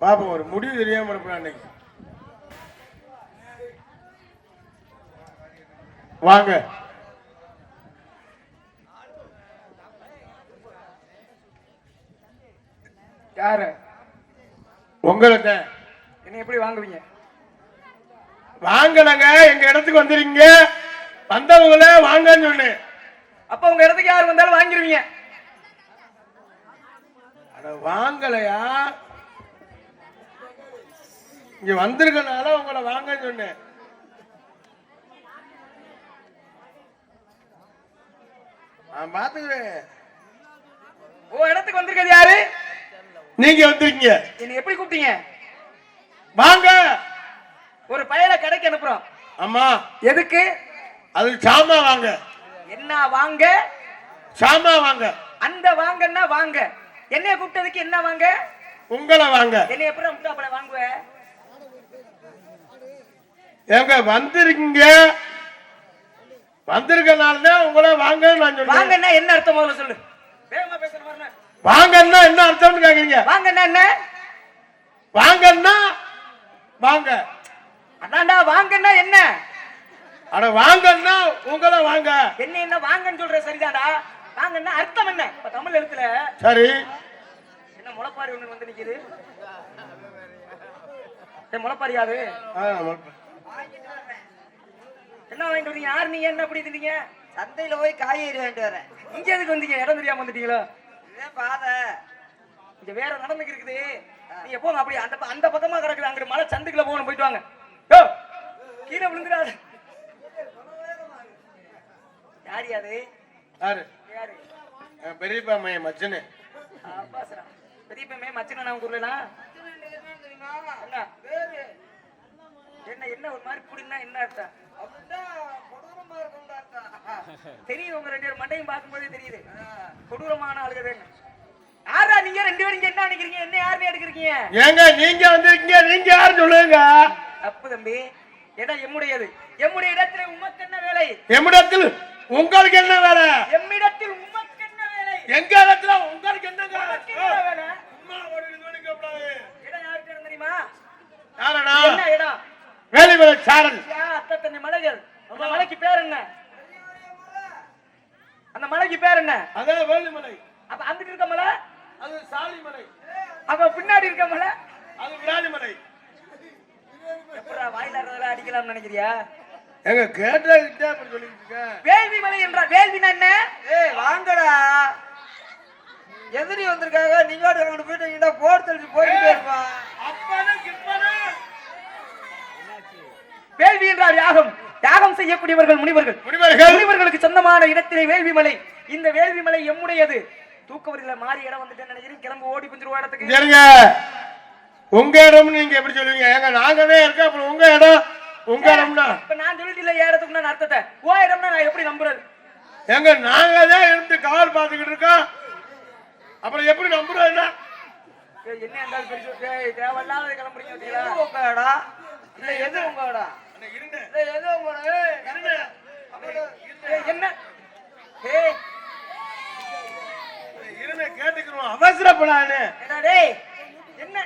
பாப்போம் ஒரு முடிவு தெரியாம இருப்பா அன்னைக்கு வாங்க யாரு உங்களுக்கு என்ன எப்படி வாங்குவீங்க வாங்கலங்க எங்க இடத்துக்கு வந்துருங்க வந்தவங்கள வாங்கன்னு சொன்னேன் அப்ப உங்க இடத்துக்கு யார் வந்தாலும் வாங்கிருவீங்க அட வாங்கலையா இங்க வந்திருக்கனால உங்களை வாங்கன்னு சொன்னேன் நான் பாத்துக்கிறேன் உன் இடத்துக்கு வந்திருக்கிறது யாரு நீங்க வந்திருக்கீங்க என்ன எப்படி கூப்பிட்டீங்க வாங்க ஒரு பயலை கடைக்கு அனுப்புறோம் ஆமா எதுக்கு அது சாமா வாங்க என்ன வாங்க சாமா வாங்க அந்த வாங்கன்னா வாங்க என்னைய கூப்பிட்டதுக்கு என்ன வாங்க உங்களை வாங்க என்னைய எப்படி முட்டாப்பட வாங்குவ எங்க வந்திருக்கீங்க வந்திருக்கனாலதான் உங்களை வாங்க நான் சொன்னேன் வாங்கன்னா என்ன அர்த்தம் முதல்ல சொல்லு வேகமா பேசுற மாதிரி வாங்கன்னா என்ன அர்த்தம்னு கேக்குறீங்க வாங்கன்னா என்ன வாங்கன்னா வாங்க அதான்டா வாங்கன்னா என்ன அட வாங்கன்னா உங்களை வாங்க என்ன என்ன வாங்கன்னு சொல்ற சரிதான்டா வாங்கன்னா அர்த்தம் என்ன இப்ப தமிழ் எழுத்துல சரி என்ன முளைப்பாரி ஒண்ணு வந்து நிக்குது முளைப்பாரியாது என்ன வாங்கிட்டு வந்தீங்க யார் நீங்க என்ன அப்படி இருந்தீங்க சந்தையில போய் காய்கறி வாங்கிட்டு வரேன். இங்க எதுக்கு வந்தீங்க இடம் தெரியாம வந்துட்டீங்களோ இதே பாதை இங்க வேற நடந்துக்கு இருக்குது நீங்க போங்க அப்படி அந்த பக்கமா கிடக்குது அங்க மலை சந்துக்குள்ள போகணும் போயிட்டு வாங்க யோ கீழே விழுந்துடாது யாரு யாரு யாரு பெரியப்பா மையம் மச்சனு அப்பாசரா பெரியப்பமே மச்சனா நான் கூறலாம் என்ன என்ன என்ன ஒரு மாதிரி புடினா என்ன அர்த்தம் தெரியுது உங்க ரெண்டு பேரும் மண்டையும் பார்க்கும்போதே தெரியுது கொடூரமான ஆளுங்க யாரா நீங்க ரெண்டு பேரும் இங்க என்ன நினைக்கிறீங்க என்ன யாருன்னு எடுக்கிறீங்க ஏங்க நீங்க வந்திருக்கீங்க நீங்க யாரு சொல்லுங்க தப்பு தம்பி இடம் எம்முடையது எம்முடைய இடத்துல உமக்கு என்ன வேலை எம்மிடத்தில் உங்களுக்கு என்ன வேலை எம்மிடத்தில் உமக்கு என்ன வேலை எங்க இடத்துல உங்களுக்கு என்ன உமக்கு என்ன வேலை இடம் யாருக்கு இடம் தெரியுமா யாரடா என்ன இடம் வேலிமலை சாரல் அத்தை தண்ணி மலைகள் அந்த மலைக்கு பேர் என்ன அந்த மலைக்கு பேர் என்ன அதான் வேலிமலை அப்ப அங்கிட்டு இருக்க மலை அது சாலிமலை அப்ப பின்னாடி இருக்க மலை அது விராலிமலை எப்படா வாயிலாடுறதெல்லாம் அடிக்கலாம்னு நினைக்கிறியா எங்க கேட்டா அப்படி சொல்லிட்டு இருக்க வேள்வி மலை என்றால் வேள்வினா என்ன ஏய் வாங்கடா எதிரி வந்திருக்காங்க நீங்க அங்கிட்டு போயிட்டீங்கன்னா போர் தெளிச்சு போயிட்டே இருப்பான் அப்பனா கிப்பனா வேள்வி என்றால் யாகம் யாகம் செய்யக்கூடியவர்கள் முனிவர்கள் முனிவர்களுக்கு சொந்தமான இடத்திலே வேள்வி மலை இந்த வேள்வி மலை எம்முடையது தூக்கவரில மாறி இடம் வந்துட்டேன்னு நினைக்கிறேன் கிளம்பு ஓடி கொஞ்சம் இடத்துக்கு சரிங்க உங்க இடம் நீங்க எப்படி சொல்லுவீங்க ஏங்க நாங்கவே இருக்க அப்புறம் உங்க இடம் உங்க இடம்னா இப்ப நான் சொல்லிட்டு இடத்துக்கு நான் அர்த்தத்தை ஓ இடம்னா நான் எப்படி நம்புறது எங்க நாங்க தான் இருந்து கால் பாத்துக்கிட்டு இருக்கோம் அப்புறம் எப்படி நம்புறதுன்னா என்ன இருந்தாலும் பெருசு தேவையில்லாத கிளம்புறீங்க உங்க இடம் இல்ல எது உங்க இடம் இல்ல எது உங்க என்ன கேட்டுக்கிறோம் அவசரப்படாது என்ன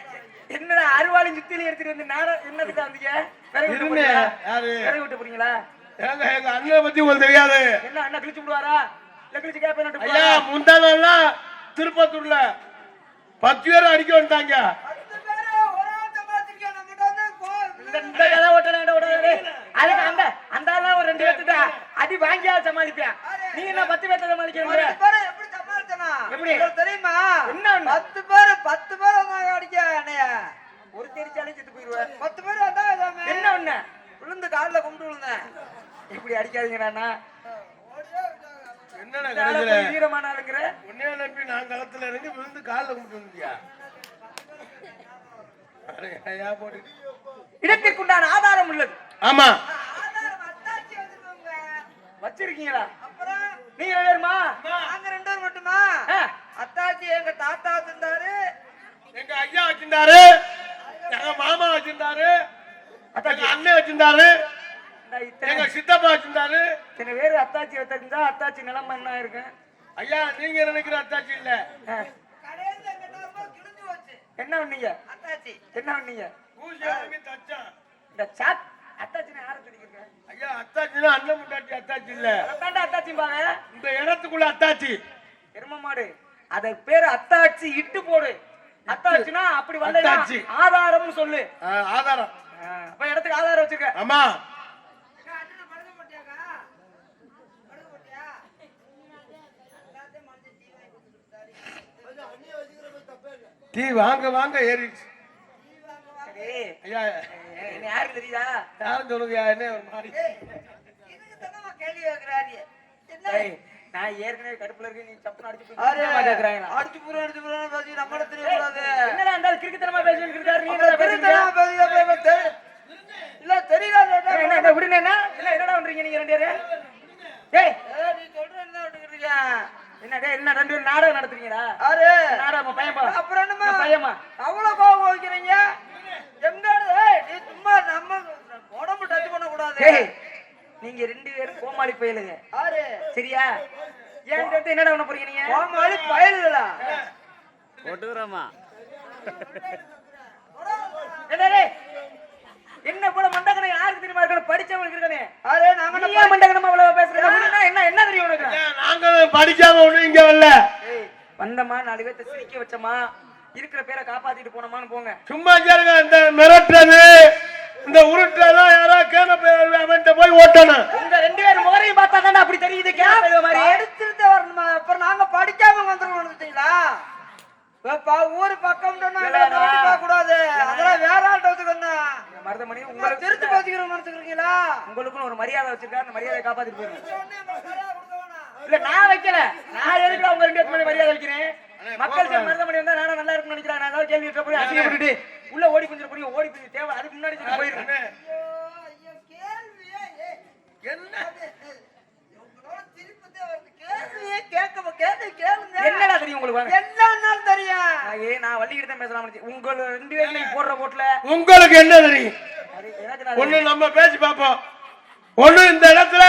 என்னடா அருவாளி சுத்தில எடுத்துட்டு வந்து நேரம் என்னதுக்கு வந்தீங்க விறகு விட்டு போறீங்களா எங்க எங்க அண்ணனை பத்தி உங்களுக்கு தெரியாது என்ன அண்ணா கிழிச்சு விடுவாரா இல்ல கிழிச்சு கேப்பேன் ஐயா முந்தானெல்லாம் திருப்பத்தூர்ல 10 பேர் அடிக்க வந்துட்டாங்க ஒரு 2 பேர்த்துட்டா அடி வாங்கியா சமாளிப்பேன் நீ என்ன 10 பேர்த்த சமாளிக்கிறீங்க எப்படி தெரியுமா என்ன 10 பேர் வந்தாங்க அடிக்க என்னைய ஒரு தெரிச்சாலே செத்து போயிருவேன் 10 பேர் வந்தா என்ன ஒண்ணு விழுந்து காலில் கும்பிட்டு விழுந்தேன் இப்படி அடிக்காதீங்கண்ணா என்ன வீரமான ஆளுங்கிற உன்னே நம்பி நான் களத்துல இறங்கி விழுந்து காலில் கும்பிட்டு வந்தியா போட்டு இடத்திற்குண்டான ஆதாரம் உள்ளது ஆமா வச்சிருக்கீங்களா அப்புறம் நீங்க வேறுமா நாங்க 2 பேர் மட்டுமா அத்தாச்சி எங்க தாத்தா வச்சிருந்தாரு எங்க ஐயா வச்சிருந்தாரு எங்க மாமா வச்சிருந்தாரு எங்க அண்ணன் வச்சிருந்தாரு எங்க சித்தப்பா வச்சிருந்தாரு சில பேரு அத்தாச்சி வச்சிருந்தா அத்தாச்சி நிலைமை என்ன இருக்கு ஐயா நீங்க நினைக்கிற அத்தாச்சி இல்ல கடையில கிழிஞ்சு போச்சு என்ன பண்ணீங்க அத்தாச்சி என்ன பண்ணீங்க ஊசி வாங்கி தச்சான் இந்த சாத் அத்தாச்சினா யாரை தெரியுங்க ஐயா அத்தாச்சினா அண்ணன் முட்டாட்டி அத்தாச்சி இல்ல அதான்டா அத்தாச்சி பாங்க இந்த இடத்துக்குள்ள அத்தாச்சி எரும மாடு அத பேரு அத்தாச்சி இட்டு போடு அத்தாச்சினா அப்படி வந்து அத்தாச்சி. ஆதாரம்னு சொல்லு ஆதாரம் அப்ப இடத்துக்கு ஆதாரம் வச்சிருக்க ஆமா டீ வாங்க வாங்க ஏறிடுச்சு ஐயா என்ன யாருக்கு தெரியுதா யாரும் சொல்லுங்க என்ன ஒரு மாதிரி கேள்வி கேட்கிறாரு ஏய், நான் ஏற்கனவே கடுப்புல இருக்கு நீ சப்பு அடிச்சு அடிச்சு புறம் பேசி நம்மள தெரியக்கூடாது என்னடா அந்த கிறுக்குத்தனமா பேசிட்டு இருக்காரு நீ என்னடா பேசுறீங்க இல்ல தெரியாது என்ன விடுனேனா இல்ல என்னடா பண்றீங்க நீங்க ரெண்டு பேரும் ஏய் நீ சொல்ற என்ன விட்டுக்கிறீங்க என்ன டேய் என்ன ரெண்டு பேரும் நாடகம் நடத்துறீங்களா ஆறு நாடகம் பையன்பா அப்புறம் என்னமா பையமா அவ்வளவு கோபம் வைக்கிறீங்க எங்க நீ சும்மா நம்ம உடம்பு டச் பண்ண கூடாது ஏய் நீங்க ரெண்டு பேரும் கோமாளி பயலுங்க ஆறு சரியா ஏன் வந்து என்னடா பண்ண போறீங்க நீங்க கோமாளி பயலுகளா ஒட்டுறமா என்ன போல மண்டகனை யாருக்கு தெரியுமா இருக்கணும் படிச்சவங்களுக்கு இருக்கானே ஆறு நாங்க நீ ஏன் மண்டகனம் அவ்வளவு பேசுறீங்க என்ன என்ன தெரியும் உனக்கு நாங்க படிக்காம ஒண்ணு இங்க வரல ஏய் வந்தமா 4 பேர்த்த சிரிக்க வச்சமா இருக்கிற பேரை காப்பாத்திட்டு போனமான்னு போங்க சும்மா கேளுங்க இந்த மிரட்டுறது இந்த உருட்டுறதெல்லாம் யாரா கேன அவன்கிட்ட போய் ஓட்டணும் உங்க ரெண்டு பேரும் முகரையும் பார்த்தா தானே அப்படி தெரியுது கேட்க மாதிரி படிச்சுட்டு வரணுமா அப்புறம் நாங்க படிக்காம வந்துருவோம் நினைச்சீங்களா ஊரு பக்கம் கூடாது அதெல்லாம் வேற ஆள்கிட்ட வச்சுக்கணும் மருதமணி உங்களை உங்களுக்கு திருச்சி பாத்துக்கிறோம் நினைச்சுக்கிறீங்களா உங்களுக்கும் ஒரு மரியாதை வச்சிருக்காரு அந்த மரியாதையை காப்பாத்திட்டு போயிருங்க இல்ல நான் வைக்கல. நான் எதுக்கு அவங்க 2 பேருக்கு மேல மரியாதை வைக்கிறேன்? மக்கள் மருதமணி வந்தா நானும் நல்லா இருக்கும்னு நினைக்கிறேன். நான் ஏதாவது கேள்வி கேட்ட போய் அசிங்கப்பட்டுட்டு உள்ள ஓடி கொஞ்சம் போறீங்க. ஓடி போய் தேவை அதுக்கு முன்னாடி போயிருக்கேன். என்னடா தெரியும் உங்களுக்கு? என்னன்னாலும் தெரியும். நான் வள்ளிக்கிட்ட தான் பேசலாம். உங்க 2 பேர்லயும் போடுற போட்ல உங்களுக்கு என்ன தெரியும்? ஒண்ணு நம்ம பேசி பார்ப்போம். ஒண்ணு இந்த இடத்துல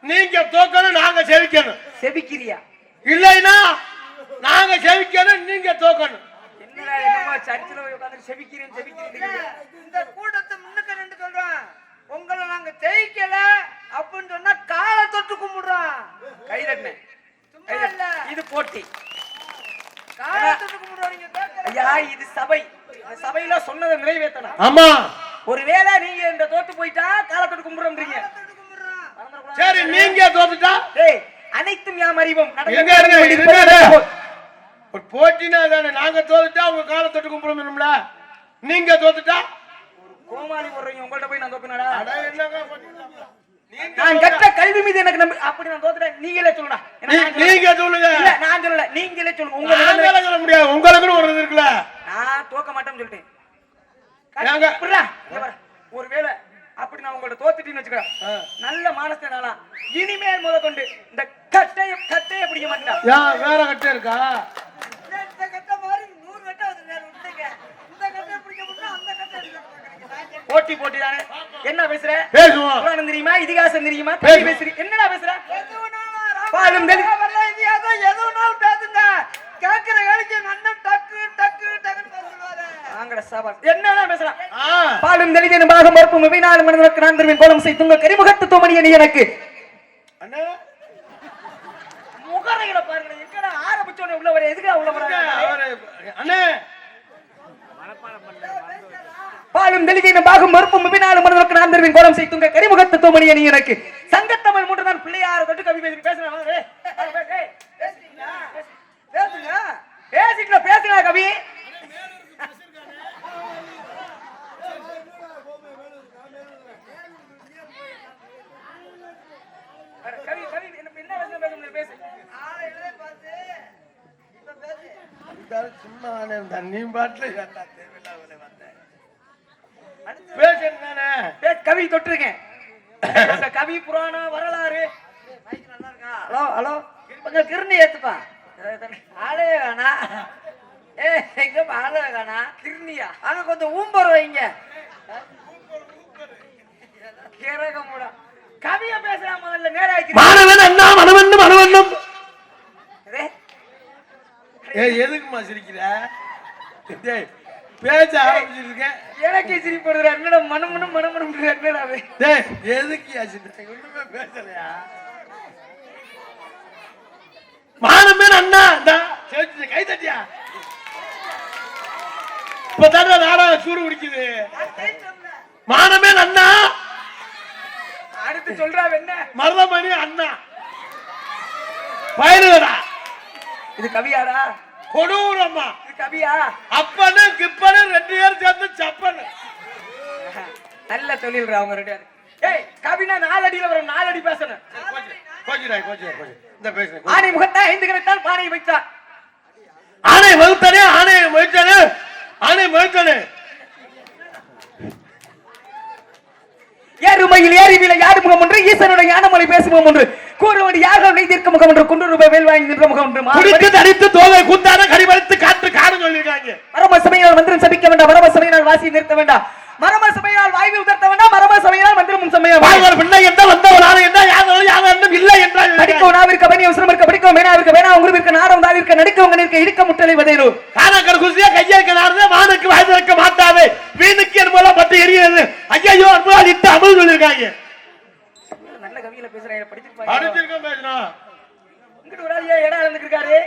நீங்க தோக்கணும், நாங்க செவிக்கணும். செபிக்கிறியா? இல்லைன்னா நாங்க செவிக்கணும், நீங்க தோக்கணும். என்னடா என்னமோ சர்ச்சில் போய் உட்கார்ந்து செபிக்கிறேன். இந்த கூட்டத்தை முன்னுக்கு நின்று சொல்றேன், உங்களை நாங்க ஜெயிக்கல அப்படின்னு சொன்னா காலை தொட்டு கும்பிடுறோம். கை தட்டினேன். சும்மா இல்ல, இது போட்டி. காலை தொட்டு கும்பிடுறீங்க. ஐயா இது சபை. இந்த சபையில சொன்னதை நிறைவேற்றணும். ஆமா. ஒருவேளை நீங்க இந்த தோத்து போயிட்டா காலத்தோடு கும்பிடுறீங்க. சரி, நீங்க தோத்துட்டா டேய் அனைத்தும் யாம் அறிவோம். எங்க இருங்க? ஒரு போட்டினா தானே. நாங்க தோத்துட்டா உங்க காலை தொட்டு கும்பிடணும்ல. நீங்க தோத்துட்டா கோமாளி போடுறீங்க. உங்கள்ட்ட போய் நான் தோப்பினாடா? அட என்னங்க நான் கற்ற கல்வி மீது எனக்கு நம்பி அப்படி நான் தோத்துட்டேன். நீங்களே சொல்லுடா. நீங்க சொல்லுங்க. இல்ல நான் சொல்லல, நீங்களே சொல்லுங்க. உங்க நாங்களே சொல்ல முடியாது. உங்களுக்குன்னு ஒரு இது இருக்குல்ல. நான் தோக்க மாட்டேன்னு சொல்லிட்டேன். ஏங்க? புரியுதா? ஒருவேளை அப்படி நான் உங்கள்ட்ட தோத்துட்டேன்னு வச்சுக்கிறேன், நல்ல மானஸ்தே நாளா இனிமேல் முத கொண்டு இந்த கட்டைய பிடிக்க மாட்டேன். ஏன் வேற கட்டை இருக்கா? இந்த கட்டை மாதிரி 100 கட்டை வந்து வேற விட்டுங்க. இந்த கட்டை பிடிக்க முடியும், அந்த கட்டை எடுக்க போட்டி போட்டி தானே. என்ன பேசுற? பேசுவோம். புராணம் தெரியுமா? இதிகாசம் தெரியுமா? பேசுறீ என்னடா பேசுற? பாலும் தெளி எதுனாலும் பேசுங்க. கேட்கிற வேலைக்கு அண்ணன் டக்கு டக்கு டக்குன்னு பேசுவாரு. ஆங்கட சாபா என்னடா பேசுற? பாலும் தெளிதேனும் பாகம் மறுப்பும் வினாலும் மனிதனுக்கு நான் தருவேன் கோலம் செய் துங்க கரிமுகத்து தோமணிய நீ எனக்கு. அண்ணா முகரையில பாருங்க. எங்கடா ஆரம்பிச்சோனே உள்ள வர எதுக்கு உள்ள வராங்க? அண்ணே பாலும் தெளிதேனும் பாகம் மறுப்பும் வினாலும் மனிதனுக்கு நான் தருவேன் கோலம் செய் துங்க கரிமுகத்து தோமணிய நீ எனக்கு. சங்கத்தமிழ் மூன்று தான் பிள்ளையார தொட்டு கவி பேசுறேன். பேசுங்க. பேசிக்கல பேசுங்க கவி. கவி கவி என்ன பேச பேசு. ஆளையே பார்த்து இப்ப பேசு. சும்மா நீ பாட்டுல பேசுறேன். கவி தொட்டிருக்கேன். கவி புராணம் வரலாறு. நல்லா இருக்கா? ஹலோ ஹலோ கொஞ்சம் கிருணி ஏத்துப்பா. ஆளே வேணா. எங்க ஆளே வேணா. கிருணியா அங்க கொஞ்சம் ஊம்பர் வைங்க. கேரகமுடா கவிய பேசுறா முதல்ல நேராக்கி. மாணவன் அண்ணா மனவண்ணம் மனவண்ணம். எதுக்குமா சிரிக்கிற? பேச ஆரம்பிச்சிருக்கேன். எனக்கே சிரிப்பு வருது. என்னடா மனமனும் மனமனும் என்னடா அது? எதுக்கு ஒண்ணுமே பேசலையா? மானமே அண்ணா கை தட்டியா? இப்ப தானே நாடகம் சூடு குடிக்குது. மானமே அண்ணா. அடுத்து சொல்றா என்ன? மருதமணி அண்ணா பயிலுடா. இது கவியாடா? கொடூரம்மா. இது கவியா? அப்பனு கிப்பனு 2 பேரும் சேர்ந்து சப்பனு. நல்ல தொழில்ரா அவங்க 2 பேரும். ஏய் கவினா 4 அடியில வரும். 4 அடி பேசணும். இந்த பேசுறேன். ஆனை முகத்தா 5 கரத்தால் பானை வைத்தா. ஆனை வகுத்தனே ஆனை வைத்தனே ஆனை வைத்தனே. ஏறுமையில் ஏறிவில யாரு முகம் ஒன்று, ஈசனுடைய ஞானமொழி பேசுமுகம் ஒன்று, கூறுவடி யார்கள் வைத்திருக்க முகம் ஒன்று, 100 ரூபாய் வேல் வாங்கி நின்ற முகம் ஒன்று, குடித்து தடித்து தோகை கூத்தான கடிவடுத்து காற்று காடு சொல்லிருக்காங்க. மரம சபையினால் மந்திரம் சபிக்க வேண்டாம், மரம சபையினால் வாசி நிறுத்த வேண்டாம், மரம சபையினால் வாய்வு உதர்த்த வேண்டாம், மரம சபையினால் மந்திரமும் சமயம் வாழ்வர் பிள்ளை என்ற வந்தவர் ஆறு என்ன யாரும் இல்லை என்றால் படிக்க நாவிற்கு பணி அவசரம் இருக்க படிக்க வேணாவிற்கு வேணா உங்களுவிற்கு நாரம் தாவிற்கு நடிக்க உங்க நிற்க இடுக்க முட்டலை வதையிலும் காணக்கர் குசியா கையேற்க நாடுது வானுக்கு வாய்ப்பு இருக்க மாட்டாது வீணுக்கு என்பதெல்லாம் பட்டு எரியுது. ஐயோ அன்புகள் இட்டு அமுல் சொல்லியிருக்காங்க. நல்ல கவியில பேசுறேன். படிச்சிருக்கோம் பேசணும். இங்கிட்டு ஒரு ஆள் இடம் இருந்திருக்காரு.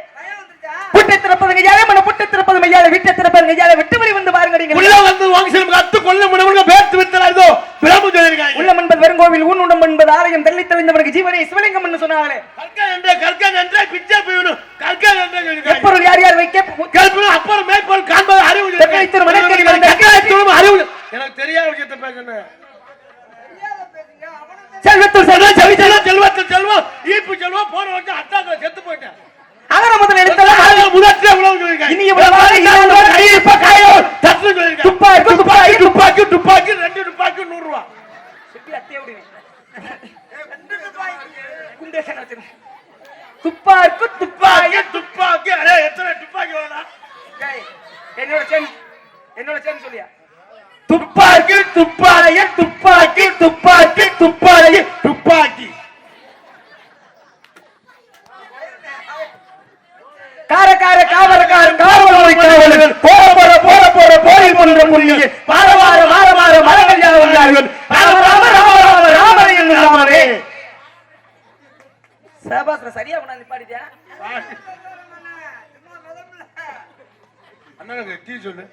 புட்டை திறப்பது கையாலே மன புட்டை திறப்பது மையால வீட்டை திறப்பது கையால விட்டு வழி வந்து பாருங்க. நீங்க உள்ள வந்து வாங்கி செல்லும் கத்து கொள்ள முடிவு பேர்த்து வித்தலாதோ பிரபு சொல்லியிருக்காங்க. உள்ளம் என்பது வெறுங்கோவில் ஊனுடம் என்பது ஆலயம் தள்ளி தெளிந்தவனுக்கு ஜீவனை சிவலிங்கம் என்று சொன்னாங்களே. கற்கன் என்ற பிச்சை போயணும் கற்கன் என்ற சொல்லியிருக்காங்க. எப்பொருள் யார் யார் வைக்க கல்பனை அப்புறம் மேற்கோள் காண்பது அறிவு அறிவு எனக்கு தெரியாத விஷயத்தை பேசணும். செல்வத்தில் செல்வம் செவி செல்வம் செல்வத்தில் செல்வம் ஈப்பு செல்வம் ஃபவுண்டேஷன் வச்சிருக்கேன். துப்பாக்கு துப்பாக்கி. துப்பாக்கி அரே எத்தனை துப்பாக்கி வேணா டேய், என்னோட சேர்ந்து சொல்லியா? துப்பாக்கி துப்பாக்கி துப்பாக்கி துப்பாக்கி துப்பாக்கி துப்பாக்கி காரக்கார காவலக்காரன் காவலோய் காவலர்கள் போற போரில் கொன்ற முன்னியே வார மரங்கள் யாவர்கள் ராமர் என்னும் ராமரே. சபாஸ்ல சரியா கொண்டாந்து பாடிட்டியா? அண்ணனுக்கு டீ சொல்லு.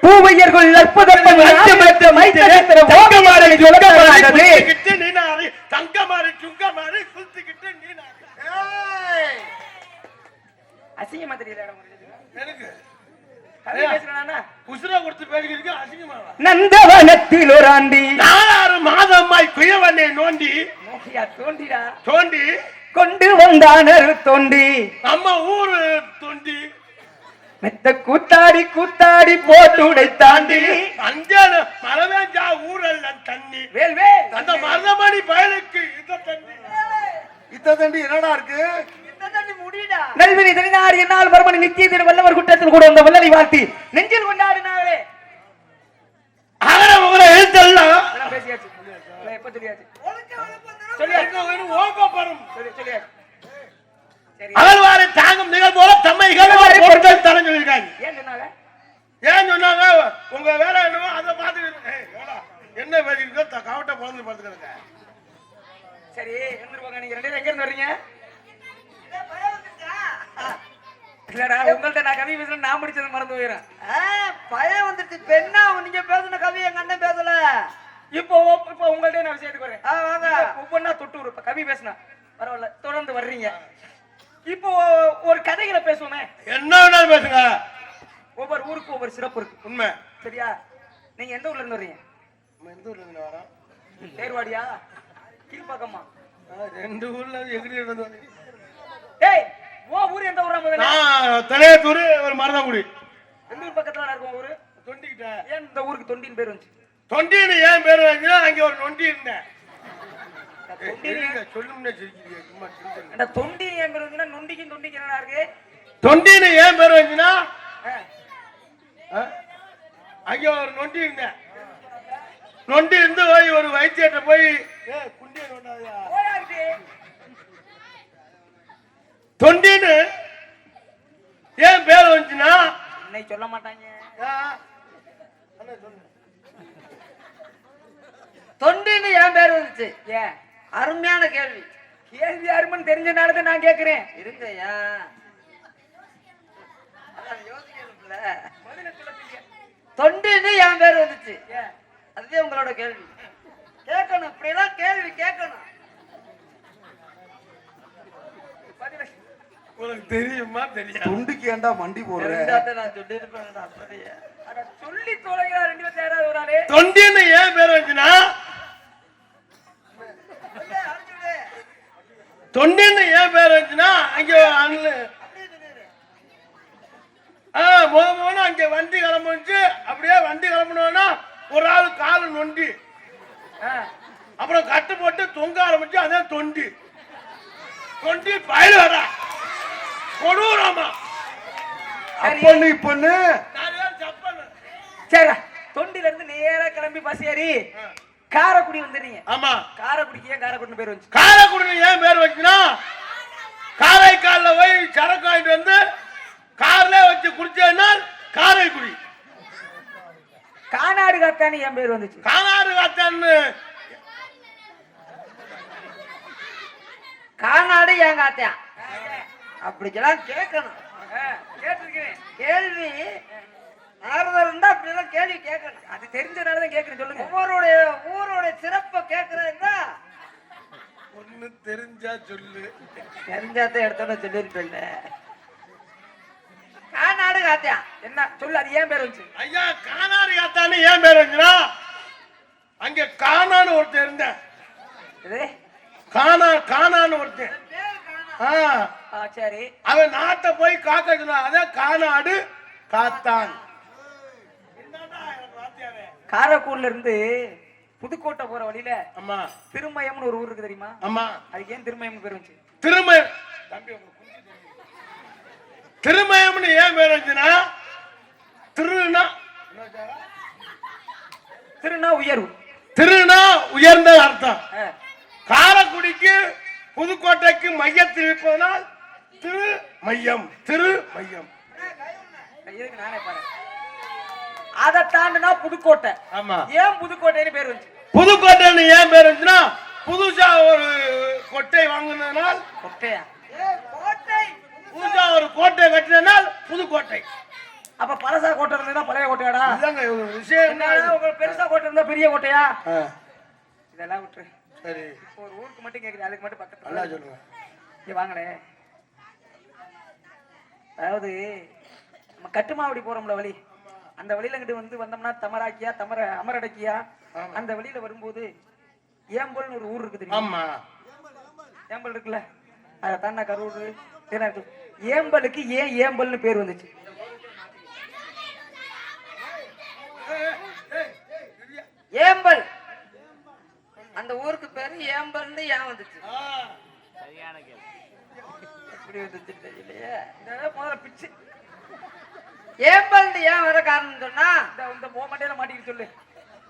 பூவையர்கள் அற்புதம் அச்சமற்ற மைத்திர ஓகமாரி ஜொலகமானது கிட்ட நீனாரி தங்கமாரி சுங்கமாரி குல்திக்கிட்ட நீனாரி. அசிங்கமா தெரியல எனக்கு கதை பேசுறானா? உசுரா கொடுத்து பேசிக்கிறீங்க அசிங்கமாவா? நந்தவனத்தில் ஒரு ஆண்டி 4 மாதமாய் குயவனை நோண்டி மோகியா தோண்டிடா தோண்டி கொண்டு வந்தானர் தோண்டி நம்ம ஊரு தோண்டி மெத்த கூத்தாடி போட்டு உடைத்தாண்டி அங்கே மரவேஞ்சா ஊரெல்லாம் தண்ணி வேல் அந்த மருதமணி பயலுக்கு இத்த தண்டி என்னடா இருக்கு? நல்வினி தெரிந்தார் என்னால் மறுமணி நித்தியத்தில் வல்லவர் குற்றத்தில் கூட அந்த வல்லலை வாழ்த்தி நெஞ்சில் கொண்டாடினார்களே. அகர முகர எழுத்தெல்லாம் பேசியாச்சு. எப்ப சொல்லியாச்சு? அகழ்வாரை தாங்கும் நிகழ் போல தம்மை பொருட்கள் தரம் சொல்லியிருக்காங்க. ஏன் சொன்னாங்க? உங்க வேலை என்னவோ அதை பார்த்துக்கிட்டு என்ன பேசிருக்கோ கவட்டை பிறந்து பார்த்துக்கிறேங்க. சரி இருந்துருவாங்க. நீங்க 2 பேரும் எங்க இருந்து வர்றீங்க? இல்லடா உங்கள்ட்ட நான் கவி பேசுறேன், நான் முடிச்சது மறந்து போயிடுறேன். பயம் வந்துட்டு பெண்ணா நீங்க பேசுன கவி எங்க அண்ணன் பேசல. இப்போ உங்கள்ட்ட நான் விஷயத்துக்கு வரேன். வாங்க ஒவ்வொன்னா தொட்டு இப்ப கவி பேசினா பரவாயில்ல, தொடர்ந்து வர்றீங்க. இப்போ ஒரு கதைகளை பேசுவோமே. என்ன வேணாலும் பேசுங்க. ஒவ்வொரு ஊருக்கு ஒவ்வொரு சிறப்பு இருக்கு. உண்மை. சரியா? நீங்க எந்த ஊர்ல இருந்து வர்றீங்க? எந்த ஊர்ல இருந்து வரோம்? தேர்வாடியா கீழ்பாக்கமா? 2 ஊர்ல எகிரி இருந்து வரீங்க. டேய் ஓ ஊர் எந்த ஊரா? முதல்ல நான் தலையத்தூர் ஒரு மருதங்குடி. எந்த ஊர் பக்கத்துல இருக்கும் ஊரு? தொண்டிக்கிட்ட. ஏன் இந்த ஊருக்கு தொண்டின் பேர் வந்துச்சு? தொண்டின்னு ஏன் பேர் வச்சுன்னா அங்க ஒரு நொண்டி இருந்தேன். சொல்லும்னே சிரிக்கிறீங்க சும்மா சிரிக்கிறீங்க. தொண்டி ஏன் பேர் வந்துன்னா நொண்டிக்கும் தொண்டிக்கு என்னடா இருக்கு? தொண்டின்னு ஏன் பேர் வந்துச்சுன்னா அங்க ஒரு நொண்டி இருந்தேன். நொண்டி இருந்து போய் ஒரு வைத்தியத்தை போய் குண்டிய நோண்டாதியா தொண்டின்னு ஏன் பேர் வந்துச்சுன்னா இன்னைக்கு சொல்ல மாட்டாங்க. தொண்டின்னு ஏன் பேர் வந்துச்சு? ஏன்? அருமையான கேள்வி. கேள்வி அருமன் தெரிஞ்சனாலதான் நான் கேட்கிறேன். இருங்கய்யா, தொண்டின்னு ஏன் பேர் வந்துச்சு? அதுவே உங்களோட கேள்வி. கேட்கணும், இப்படிலாம் கேள்வி கேட்கணும். உனக்கு தெரியுமா? தெரியும். துண்டுக்கு ஏண்டா மண்டி போடுற? நான் சொல்லிருப்பேன். அப்படியே சொல்லி தொலைகிறா 2 பேரும் யாராவது ஒரு ஆளு. தொண்டின்னு ஏன் பேர் வந்துச்சுன்னா தொண்டின்னு ஏன் பேர் வந்துச்சுன்னா அங்க முதல்ல அங்க வண்டி கிளம்புச்சு. அப்படியே வண்டி கிளம்புனோன்னா ஒரு ஆள் காலு நொண்டி, அப்புறம் கட்டு போட்டு தொங்க ஆரம்பிச்சு. அதான் தொண்டி. தொண்டி பயல் வர கொடூரமா அப்பன்னு இப்பன்னு சரி தொண்டில இருந்து நேரா கிளம்பி பஸ் ஏறி காரைக்குடி வந்துடுறீங்க. ஆமா. காரைக்குடிக்கு ஏன் காரைக்குடி பேர் வந்துச்சு? காரைக்குடி ஏன் பேர் வச்சுன்னா காரைக்கால்ல போய் சரக்கு வாங்கிட்டு வந்து கார்ல வச்சு குடிச்சேன்னா காரைக்குடி. கானாடு காத்தான்னு ஏன் பேர் வந்துச்சு? கானாடு காத்தான்னு கானாடு ஏன் காத்தியா? அப்படிக்கெல்லாம் கேட்கணும். கேட்டிருக்கேன். கேள்வி நாரதர் இருந்தா அப்படிலாம் கேள்வி கேட்கணும். அது தெரிஞ்சனாலதான் கேட்கிறேன். சொல்லுங்க. ஒவ்வொருடைய ஊருடைய சிறப்பை கேட்கறதுன்னா ஒண்ணு தெரிஞ்சா சொல்லு. தெரிஞ்சாதான் எடுத்தோட சொல்லிருப்பேன். கானாடு காத்தியா என்ன சொல்லு, அது ஏன் பேர் வந்துச்சு? ஐயா கானாடு காத்தான்னு ஏன் பேர் வந்துச்சுன்னா அங்க கானான்னு ஒருத்தன் இருந்தேன். கானான்னு ஒருத்தன். சரி, அவன் நாட்டை போய் காக்க சொன்னான். அதான் கானாடு காத்தான். காரைக்குடில இருந்து புதுக்கோட்டை போற வழியில ஆமா திருமயம்னு ஒரு ஊர் இருக்கு தெரியுமா? ஆமா. அதுக்கு ஏன் திருமயம்னு பேர் வந்துச்சு? திருமயம் தம்பி திருமயம்னு ஏன் பேர் வந்துச்சுன்னா திருனா திருனா உயர்வு, திருனா உயர்ந்த அர்த்தம். ஆ. காரைக்குடிக்கு புதுக்கோட்டைக்கு மையத்தில் இருப்பதனால் திரு மையம், திரு மையம். இதுக்கு நானே பாரு. அதை தாண்டினா புதுக்கோட்டை. ஆமா. ஏன் புதுக்கோட்டைன்னு பேர் வந்துச்சு? புதுக்கோட்டைன்னு ஏன் பேர் வந்துச்சுன்னா புதுசா ஒரு கொட்டை வாங்கினதுனால் கொட்டையா? கோட்டை புதுசா ஒரு கோட்டை கட்டினால் புதுக்கோட்டை. அப்ப பழசா கோட்டை இருந்தா பழைய கோட்டையாடா? இதாங்க ஒரு விஷயம். என்ன உங்களுக்கு பெருசா கோட்டை இருந்தா பெரிய கோட்டையா? ஆ, இதெல்லாம் விட்டுரு. சரி இப்போ ஒரு ஊருக்கு மட்டும் கேக்குது, அதுக்கு மட்டும் நல்லா பக்கத்துல சொல்லுங்க. இங்க வாங்களே. அதாவது நம்ம கட்டுமாவடி போறோம்ல வழி, அந்த வழியில இங்கிட்டு வந்து வந்தோம்னா தமராக்கியா அமரடக்கியா, அந்த வழியில வரும்போது ஏம்பல்னு ஒரு ஊர் இருக்கு தெரியுமா? ஆமா. ஏம்பல் இருக்குல்ல, அதை தாண்டா கரூர் இதெல்லாம் இருக்கு. ஏம்பலுக்கு ஏன் ஏம்பல்னு பேர் வந்துச்சு? ஏம்பல் அந்த ஊருக்கு பேரு ஏம்பல்னு ஏன் வந்துச்சு? எப்படி வந்துச்சு தெரியலையே. இந்த முதல்ல பிச்சு ஏம்பல்னு ஏன் வர காரணம் சொன்னா, இந்த மோமண்டையில மாட்டிக்கிட்டு சொல்லு.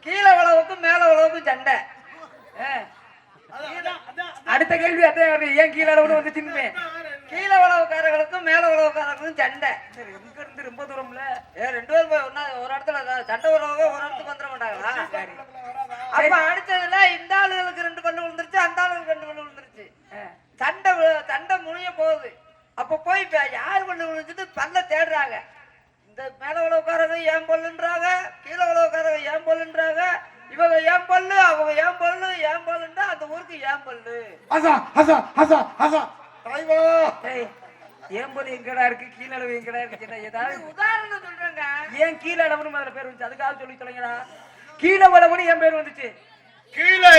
கீழே உழவுக்கும் மேல உழவுக்கும் சண்டை. அடுத்த கேள்வி அதான் வருது, ஏன் கீழே அளவுன்னு வந்துச்சுன்னு. கீழே உழவுக்காரர்களுக்கும் மேல உழவுக்காரர்களுக்கும் சண்டை. சரி, இங்க இருந்து ரொம்ப தூரம்ல. ரெண்டு பேரும் போய் ஒண்ணா ஒரு இடத்துல சண்டை உறவு ஒரு இடத்துக்கு வந்துட மாட்டாங்களா? அப்ப அடிச்சதுல இந்த ஆளுகளுக்கு 2 பல்லு விழுந்துருச்சு, அந்த ஆளுகளுக்கு 2 பல்லு விழுந்துருச்சு. சண்டை முடிய போகுது. அப்ப போய் யார் பல்லு விழுந்துட்டு பல்ல தேடுறாங்க. இந்த மேல உழவுக்காரங்க ஏன் பல்லுன்றாங்க, கீழே உழவுக்காரங்க ஏன் பல்லுன்றாங்க. இவங்க ஏன் பல்லு, அவங்க ஏன் பல்லு, ஏன் பல்லுன்றா அந்த ஊருக்கு ஏன் பல்லு. ஏம்பல் எங்கடா இருக்கு, கீழ அளவு எங்கடா இருக்கு? ஏதாவது உதாரணம் சொல்றேங்க. ஏன் கீழ அளவுன்னு முதல்ல பேர் வந்துச்சு? அதுக்காக சொல்லி தொலைங்கடா. கீழே அளவுன்னு ஏன் பேர் வந்துச்சு? கீழே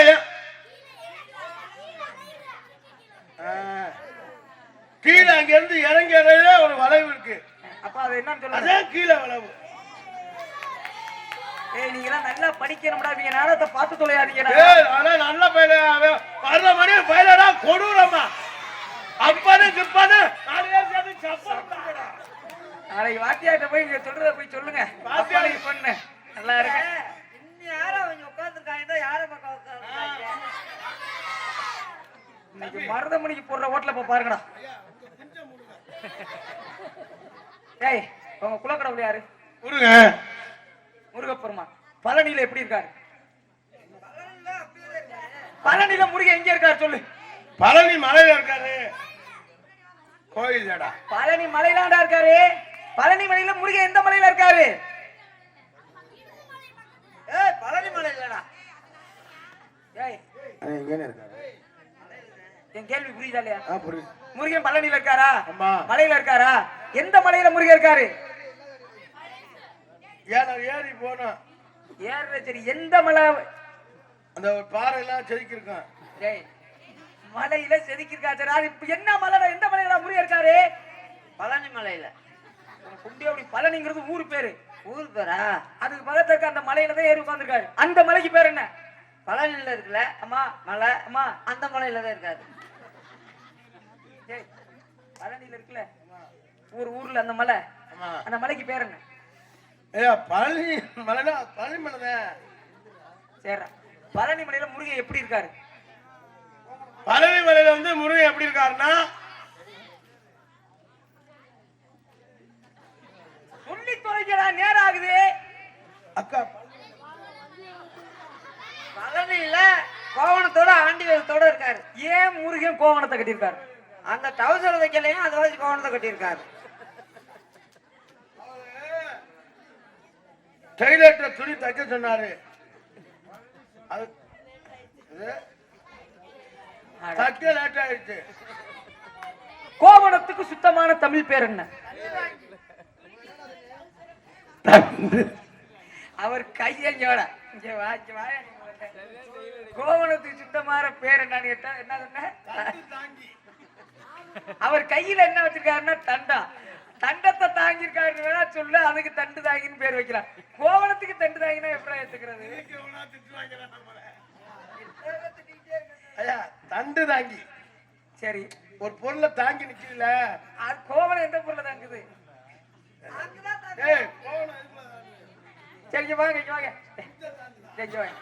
கீழே அங்க இருந்து இறங்கி ஒரு வளைவு இருக்கு. அப்ப அது என்னன்னு சொல்லுங்க. அதான் கீழே வளைவு. நீங்க எல்லாம் நல்லா படிக்கணும்டா, நீங்க நாடகத்தை பார்த்து தொலையாதீங்கடா. நல்ல பயில வர்ற மணி பயிலடா கொடூரமா அப்பனு கிப்பனு நாளைக்கு வாத்தியார்ட்ட போய் நீங்க சொல்றத போய் சொல்லுங்க. அப்பனு பண்ணு நல்லா இருக்கு. இன்னும் யாரும் அவங்க உட்காந்துருக்காங்க, யாரும் பக்கம் உட்காந்துருக்காங்க. இன்னைக்கு மருதமணிக்கு போடுற ஓட்டல இப்ப பாருங்கடா. ஏய், உங்க குலக்கடவுள் யாரு? முருகப்பெருமான். பழனியில எப்படி இருக்காரு? பழனியில முருகன் எங்க இருக்காரு சொல்லு? பழனி மலையில இருக்காரு. கோயில் பழனி மலையிலாண்டா இருக்காரு. பழனி மலையில முருகன் எந்த மலையில இருக்காரு? பழனி மலை இல்லடா. ஏய், என் கேள்வி புரியுதா இல்லையா? புரியுது. முருகன் பழனியில இருக்காரா? ஆமா. மலையில இருக்காரா? எந்த மலையில முருகன் இருக்காரு? ஏறி போனோம். ஏற சரி, எந்த மலை? அந்த பாறை எல்லாம் செதுக்கிருக்கான். ஏய், மலையில செதுக்கிருக்கா சரி. அது இப்ப என்ன மலை? எந்த மலையில முருகன் இருக்காரு? பழனி மலையில. குண்டியாபுரி பழனிங்கிறது ஊர் பேரு. ஊர் பேரா? அதுக்கு பக்கத்துல இருக்க அந்த மலையில தான் ஏறி உட்கார்ந்திருக்காரு. அந்த மலைக்கு பேர் என்ன? பழனில இருக்குல்ல அம்மா மலை, அம்மா, அந்த மலையில தான் இருக்காரு. ஏய், பழனியில இருக்குல்ல ஊர்ல அந்த மலை, அந்த மலைக்கு பேர் என்ன? பழனி மலைனா பழனி மலை. சரி, பழனி மலையில முருகன் எப்படி இருக்காரு? பழனி மலையில வந்து முருகன் எப்படி இருக்காருன்னா, சொல்லி தொலைக்கிறா, நேரம் ஆகுது. அக்கா பழனியில கோவணத்தோட ஆண்டி வேலத்தோட இருக்காரு. ஏன் முருகன் கோவணத்தை கட்டியிருக்காரு? அந்த டவுசர் வைக்கலையும் அதை வச்சு கோவணத்தை கட்டியிருக்காரு. டெய்லர்ட்ட துணி தைக்க சொன்னாரு. அது தைக்க லேட் ஆயிடுச்சு. கோவணத்துக்கு சுத்தமான தமிழ் பேர் என்ன? அவர் கையோட இங்க வா, இங்க வா. கோவணத்துக்கு சுத்தமான பேர் என்னன்னு கேட்டா என்ன சொன்ன? அவர் கையில என்ன வச்சிருக்காருன்னா தண்டம். தண்டத்தை தாங்கியிருக்காருன்னு வேணா சொல்லு, அதுக்கு தண்டு தாங்கின்னு பேர் வைக்கிறான். கோவணத்துக்கு தண்டு தாங்கினா எப்படி ஏத்துக்கிறது? ஐயா தண்டு தாங்கி சரி, ஒரு பொருளை தாங்கி நிக்கல. அது கோவணம் எந்த பொருளை தாங்குது? ஏய் கோவணம் எதுக்குள்ள தாங்குது? சரி இங்க வாங்க, இங்க வாங்க. சரி, இங்க வாங்க.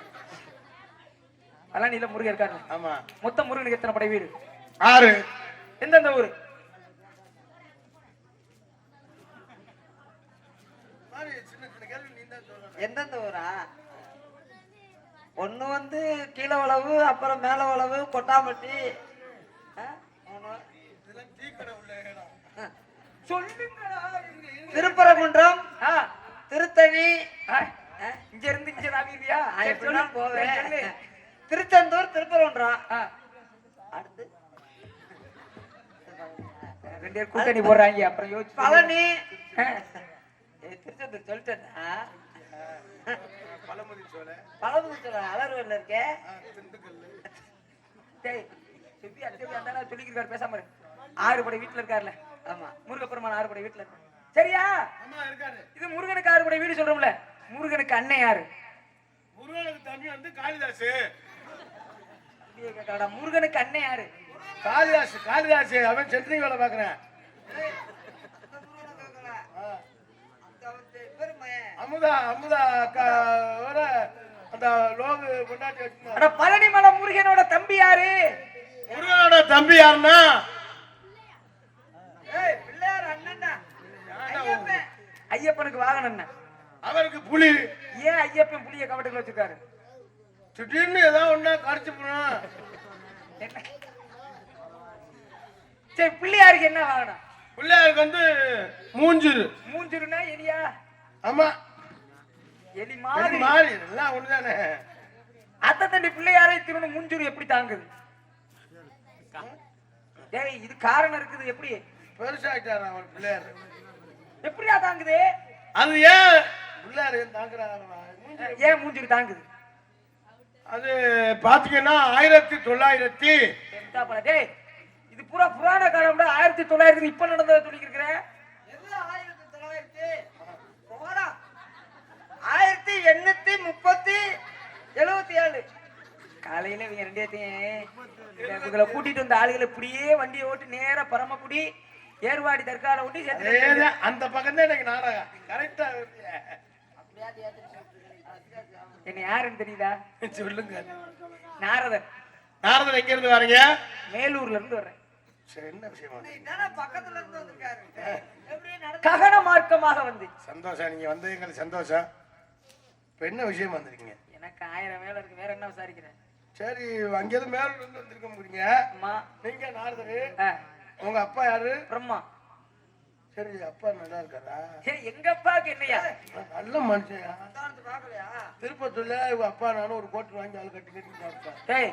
அதெல்லாம் நீல முருகன் இருக்காரு. ஆமா. மொத்தம் முருகனுக்கு எத்தனை படை வீடு? 6. எந்தெந்த ஊரு? சின்ன சின்ன கேள்வி நீ தான் சொல்லணும். எந்தெந்த ஊரா? ஒண்ணு வந்து கீழ வளவு, அப்புறம் மேல வளவு, கொட்டாம்பட்டி, இதெல்லாம் டீ கடை உள்ள இடம். சொல்லுங்கடா. திருப்பரங்குன்றம், திருத்தணி, இங்க இருந்து இங்க தாவியா? எப்படிதான் போவேன். திருச்செந்தூர், திருப்பரங்குன்றம். அடுத்து ரெண்டு பேர் கூட்டணி போடுறாங்க. அப்புறம் யோசிச்சு பழனி. திருச்செந்தூர் சொல்லிட்டேன்னா பழமுதி சோலை, பழமுதி சோலை அலர்வல்ல இருக்கே. டேய் சுத்தி அச்சவி அந்தானே சொல்லிக்கிறாரு, பேசாம இரு. 6 படை வீட்டுல இருக்காருல்ல? ஆமா, முருகப்பெருமான் 6 படை வீட்டுல இருக்காரு. சரியா? அம்மா இருக்காரு. இது முருகனுக்கு 6 படை வீடு சொல்றோம்ல. முருகனுக்கு அண்ணன் யாரு? முருகனுக்கு தம்பி வந்து காளிதாஸ். முருகனுக்கு அண்ணன் யாரு? காளிதாஸ். காளிதாஸ் அவன் சென்ட்ரிங் வேலை பாக்குறேன். அமுதா அமுதா அந்த லோகு கொண்டாட்டி வச்சிருந்தா. பழனிமலை முருகனோட தம்பி யாரு? முருகனோட தம்பி யாருன்னா பிள்ளையார் அண்ணன். ஐயப்பனுக்கு வாகனம் என்ன? அவருக்கு புலி. ஏன் ஐயப்பன் புலிய கவட்டுக்குள்ள வச்சிருக்காரு? திடீர்னு ஏதாவது ஒண்ணா கடிச்சு போனோம். சரி, பிள்ளையாருக்கு என்ன வாகனம்? பிள்ளையாருக்கு வந்து மூஞ்சிரு. மூஞ்சிருனா எலியா? ஆமா, எலி மாதிரி மாறி எல்லாம் ஒண்ணுதானே. அத்தை தண்டி பிள்ளையாரை திரும்ப மூஞ்சிரு எப்படி தாங்குது? ஏய், இது காரணம் இருக்குது. எப்படி பெருசாயிட்டாரு அவர் பிள்ளையார். எப்படியா தாங்குது? அது ஏன் பிள்ளையார் தாங்குறாங்க? ஏன் மூஞ்சிரு தாங்குது? அது பாத்தீங்கன்னா 1900. டேய், இது பூரா புராண காலம். 1900 இப்ப நடந்ததை சொல்லிட்டு இருக்கிறேன். 1877 காலையில இவங்க ரெண்டேத்தையும் இவங்களை கூட்டிட்டு வந்த ஆளுகளை இப்படியே வண்டியை ஓட்டி நேரா பரமக்குடி, ஏர்வாடி, தற்கால ஓட்டி சேர்த்து அந்த பக்கம் தான் எனக்கு நாடகம் கரெக்டா. என்ன யாருன்னு தெரியுதா? சொல்லுங்க. நாரதர். நாரதர் எங்க இருந்து வரீங்க? மேலூர்ல இருந்து வர்றேன். சரி, என்ன விஷயமா? பக்கத்துல இருந்து வந்திருக்காரு. ககன மார்க்கமாக வந்து. சந்தோஷம், நீங்க வந்து எங்களுக்கு சந்தோஷம். இப்ப என்ன விஷயம் வந்திருக்கீங்க? எனக்கு 1000 வேலை இருக்கு, வேற என்ன விசாரிக்கிறேன்? சரி, அங்கேயிருந்து மேல இருந்து வந்திருக்க முடியுங்க. அம்மா, நீங்க நாரதரு. ஆ, உங்க அப்பா யாரு? பிரம்மா. சரி, அப்பா நல்லா இருக்காரா? சரி, எங்க அப்பாவுக்கு என்னையா? நல்ல மனுஷன். பாக்கலையா? திருப்பத்தூர்ல இவங்க அப்பா நானும் ஒரு கோட்டு வாங்கி ஆள் கட்டி கட்டி சாப்பிட்டேன். டேய்,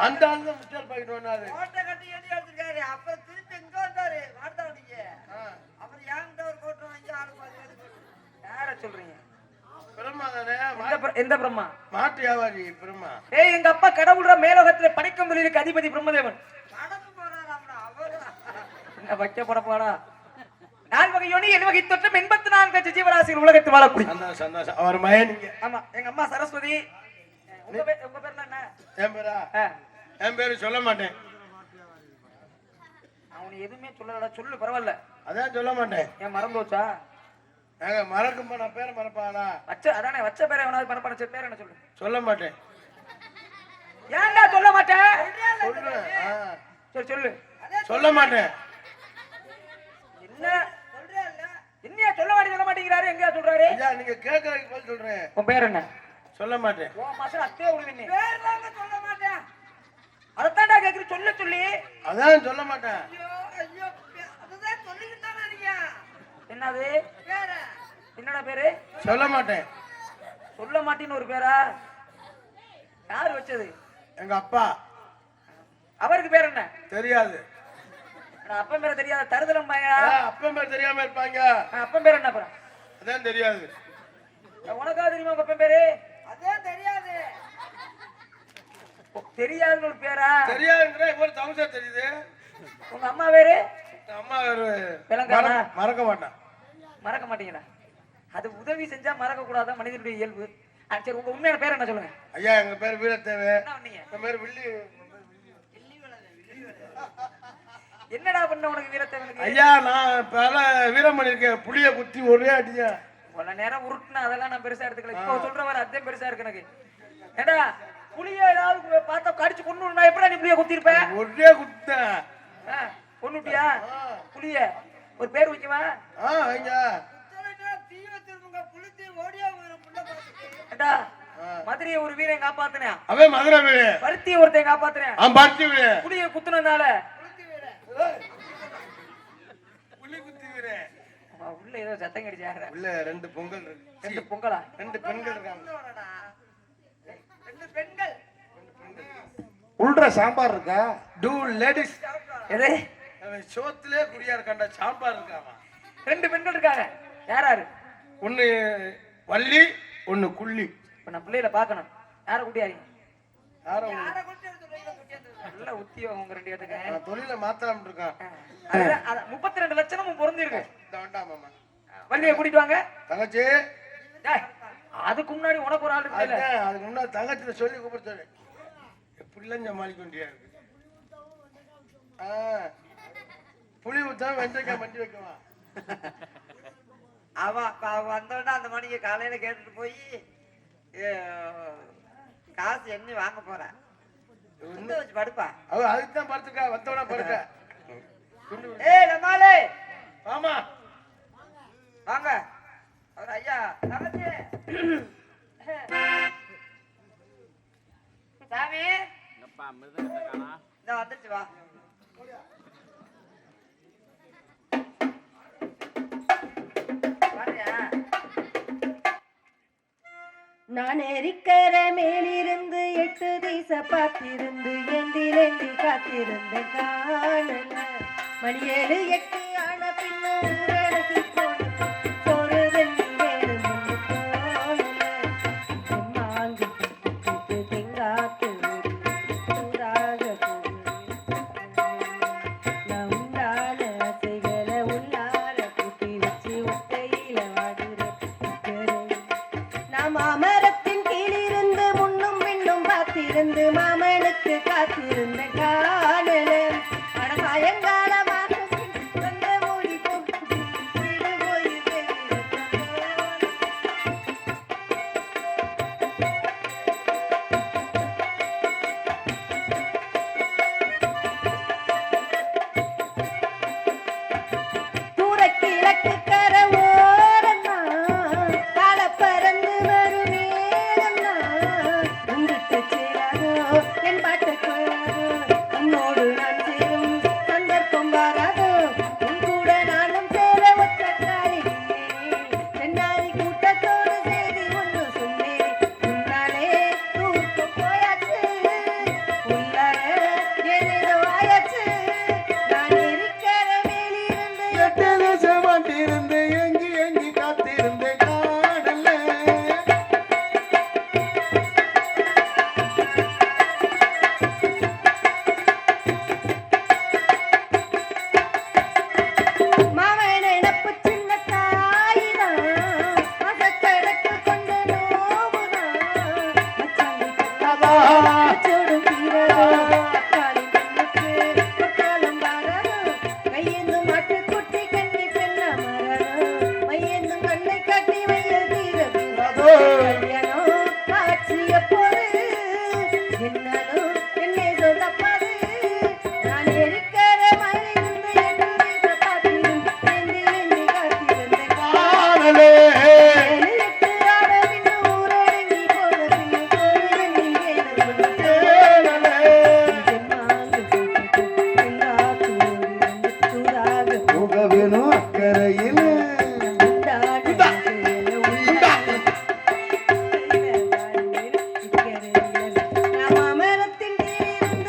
அந்த ஆள் தான் முட்டாள் பாக்கிட்டு வந்தாரு. கோட்டை கட்டி எழுதி எடுத்துருக்காரு. அப்புறம் திருப்பி இங்க வந்தாரு மாட்டாவடிங்க. அப்புறம் ஏங்கிட்ட ஒரு கோட்டை வாங்கி ஆளு பாத்து. யார சொல்றீங்க? பிரம்மா தானே? எந்த பிரம்மா? மாட்டு வியாபாரி பிரம்மா. ஏய், எங்க அப்பா கடவுள்ற மேலோகத்துல படைக்கும் தொழிலுக்கு அதிபதி பிரம்மதேவன். நடந்து போறாராம்டா அவரு. என்ன வைக்கப்பட போடா? 4 வகை யோனி 7 வகை தொற்றம் 84 லட்சம் ஜீவராசிகள் உலகத்தில் வாழக்கூடிய. சந்தோஷம், சந்தோஷம். அவர் மகன் நீங்க. ஆமா, எங்க அம்மா சரஸ்வதி. உங்க பேர் என்ன? என் பேரா? என் பேரு சொல்ல மாட்டேன். அவன் எதுவுமே சொல்லலடா. சொல்லு, பரவாயில்ல. அதான் சொல்ல மாட்டேன். ஏன் மறந்து வச்சா? மறக்கும்பா, நான் பேரை மறப்பானா? அதானே வச்ச பேரை எவனாவது மறப்பான? சரி, பேர் என்ன சொல்லு? சொல்ல மாட்டேன். ஏன்டா சொல்ல மாட்டேன்? சொல்றேன். சரி சொல்லு. சொல்ல மாட்டேன். என்ன என்னையா சொல்ல மாட்டேங்கிறாரு? எங்கயா சொல்றாரு? ஐயா, நீங்க கேட்கறதுக்கு பதில் சொல்றேன். உன் பேர் என்ன? சொல்ல மாட்டேன். ஓ மாசம் அத்தே உழுவினே. பேர்லாங்க சொல்ல மாட்டேன். அதத்தான்டா கேக்குற. சொல்லி அதான் சொல்ல மாட்டேன். ஐயோ ஐயோ, அதுதான் சொல்லிக்கிட்டு தானே இருக்கேன். என்னது? பேரு என்னடா பேரு? சொல்ல மாட்டேன். சொல்ல மாட்டேன்னு ஒரு பேரா? யாரு வச்சது? எங்க அப்பா. அவருக்கு பேர் என்ன? தெரியாது. அப்பன் பேரை தெரியாத தருதலம் பாயா? அப்பன் பேர் தெரியாம இருப்பாங்க. அப்பன் பேர் என்ன? அதான் தெரியாது. உனக்கா தெரியுமா உங்க அப்பன் பேரு? அதே தெரியாது. தெரியாதுன்னு ஒரு பேரா? தெரியாதுங்கிற இவ்வளவு தவசா தெரியுது. உங்க அம்மா பேரு? அம்மா ஒரு விளங்காதா? மறக்க மாட்டான். மறக்க மாட்டீங்களா? அது உதவி செஞ்சா மறக்க கூடாதான் மனிதனுடைய இயல்பு. சரி, உங்க உண்மையான பேர் என்ன சொல்லுங்க? ஐயா எங்க பேர் வீரத்தேவை. என்ன பண்ணீங்க? என் பேர் வில்லி. என்னடா பண்ண உனக்கு வீரத்தேவனுக்கு? ஐயா நான் பல வீரம் பண்ணிருக்கேன். புளிய குத்தி ஒரே அடியா. இவ்வளவு நேரம் உருட்டுனா அதெல்லாம் நான் பெருசா எடுத்துக்கல. இப்போ சொல்றவரை அதான் பெருசா இருக்கு எனக்கு. ஏண்டா புளிய ஏதாவது பார்த்தா கடிச்சு கொண்டு நான் எப்படி நீ புளிய குத்திருப்ப? ஒரே குத்த கொண்டுட்டியா புளிய? ஒரு பேர் வைக்கவா? ஐயா ஏண்டா மதுரையை ஒரு வீரன் காப்பாத்தினேன். அவன் மதுரை வீடு. பருத்தியை ஒருத்தன் காப்பாத்தினேன். அவன் பருத்தி வீடு. புளிய குத்துனதுனால புலி குத்தி வீடு. உள்ள ஏதோ சத்தம் கடிச்சாங்க. உள்ள 2 பொங்கல் இருக்கு. 2 பொங்கலா? 2 பெண்கள் இருக்காங்க. 2 பெண்கள். உள்ற சாம்பார் இருக்கா? 2 லேடிஸ். எது? அவன் சோத்திலே குடியா இருக்கான்டா. சாம்பார் இருக்கான். 2 பெண்கள் இருக்காங்க. யார் யாரு? ஒன்னு வள்ளி, ஒன்னு குள்ளி. இப்ப நான் பிள்ளையில பாக்கணும். யார கூட்டியாரி? யாரோ யாரை கொண்டு எடுத்து போய் குட்டி எடுத்து நல்ல உத்தியோகம் உங்க 2 பேத்துக்கு. நான் தொழில மாத்தலாம் இருக்கான். 32 லட்சமும் பொருந்திருக்கு. வேண்டாம் மாமா. வள்ளியை கூட்டிட்டு வாங்க. தங்கச்சி டேய், அதுக்கு முன்னாடி உனக்கு ஒரு ஆள் இருக்குல்ல? அதுக்கு முன்னாடி தங்கச்சில சொல்லி கூப்பிடுறது. எப்படிலாம் சமாளிக்க வேண்டியா இருக்கு. புளி ஊத்தா வெண்டைக்காய் மண்டி வைக்குவான். அவ வந்தோடனே அந்த மணிக்கு காலையில கேட்டுட்டு போய் காசு எண்ணி வாங்க போறேன். வச்சு படுப்பா. அவ அதுக்கு தான் படுத்துக்கா. வந்தோடனே படுக்க. ஏய் நம்மாலே ஆமா வாங்க. அவர் ஐயா தங்கச்சி சாமி இந்த வந்துச்சு வா. நான் எரிக்கர மேலிருந்து 8 திச பார்த்திருந்து ஏந்திலேந்தி காத்திருந்த காணல மணி 7 8 ஆன பின்ன ஊரடங்கி போன ஒரு வெள்ளி வேணும் மாங்கு தெங்காத்து சூடாக நான் உண்டான செய்கல உள்ளால கூட்டி வச்சு ஒத்தையில வாடுறேன். நாம் அமரத்தின் கீழிருந்து முன்னும் பின்னும் பார்த்திருந்து மாமனுக்கு காத்திருந்த காணல அட சாயங்காலமாக வந்த மொழி வீடு போய் தூர கிழக்கு கர ஓரம்மா கால பறந்து வரும் நேரம்மா உங்கிட்டு சேராதோ என் பாட்டு கொள்ளாதோ உன்னோடு நான் சேரும் சந்தர்ப்பம் வாராதோ உன் கூட நானும் சேர ஒத்த காலி சென்னாரி கூட்டத்தோடு செய்தி ஒன்று சொன்னேன் முன்னாலே தூக்க போயாச்சு உள்ளார ஏதேதோ ஆயாச்சு நான் இருக்கிற மேலிருந்து 8 தேசம் மாட்டிருந்து எங்கி எங்கி காத்திருந்த காணல மாமன் நினப்பு சின்ன தாயிதான் மசக்கடக்கு கொண்டு நோவுதான் மச்சாங்கி கட்டாதோடும் தீரதோ தக்காளி மண்ணுக்கு பக்காலம் வாரதோ கையெந்து மாட்டு குட்டி கண்ணி பெண்ண மரணம் மையெந்து கண்ணை கட்டி வைய தீரது கல்யாணம் காட்சிய போது என்னாலும் என்னை சொந்தப்பாது நான் இருக்கிற மயிலிருந்து எட்டு வீச பார்த்திருந்து ஏந்தி காத்திருந்த காணலே எட்டு ஆட பின்னு ஊரடங்கி போன பின்னு போது நீங்க கேளலே சூடாக போக வேணும் அக்கறையில் நாம் அமரத்தின் கீழிருந்து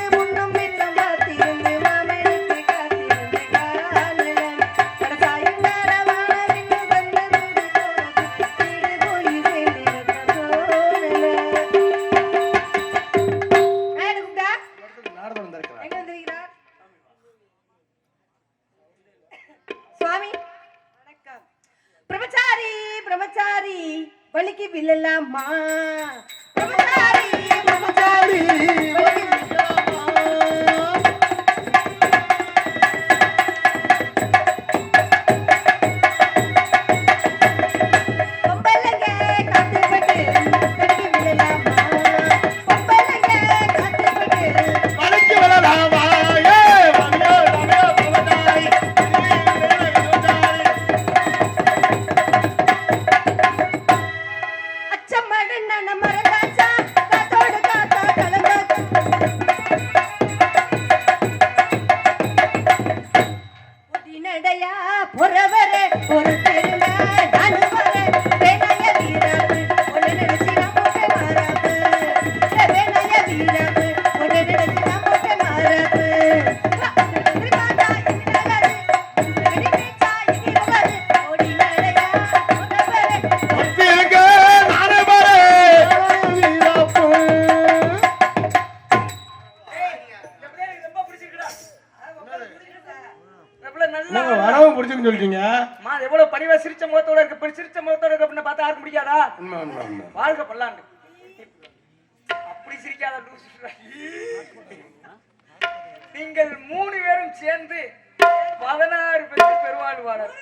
விழலாமா பிரம்மச்சாரி பிரம்மச்சாரி பொம்பளைங்க காத்துப்பட்டு தடுக்கி விழலாமா பொம்பளைங்க காத்துப்பட்டு வளைக்கு வரலாமா ஏ வலியா வலியா போதாய் அச்சமடு நன மரகாச்சா காத்தோடு காத்தா கலந்தாச்சா புதினடையா புறவரே ஒரு தெருங்க நானும் வரேன் வேணைய வீராப்பு ஒன்னு நினைச்சு நான் போட்டேன் மாறாப்பு வேணைய வீராப்பு ஒன்னு நினைச்சு நான் போட்டேன் மாறாப்பு பத்தியங்க நானே பாரு ரொம்ப பிடிச்சிருக்குடா எவ்வளவு நல்லா நீங்க வரவும் பிடிச்சுன்னு சொல்லிட்டீங்க அம்மா, அது எவ்வளவு பணிவா சிரிச்ச முகத்தோட இருக்கு இப்படி சிரிச்ச முகத்தோட இருக்கு அப்படின்னு பார்த்தா யாருக்கு முடியாதா உண்மை உண்மை உண்மை வாழ்க பல்லாண்டு அப்படி சிரிக்காத லூசு. நீங்கள் 3 பேரும் சேர்ந்து 16 பேருக்கு பெருவாழ்வாளர்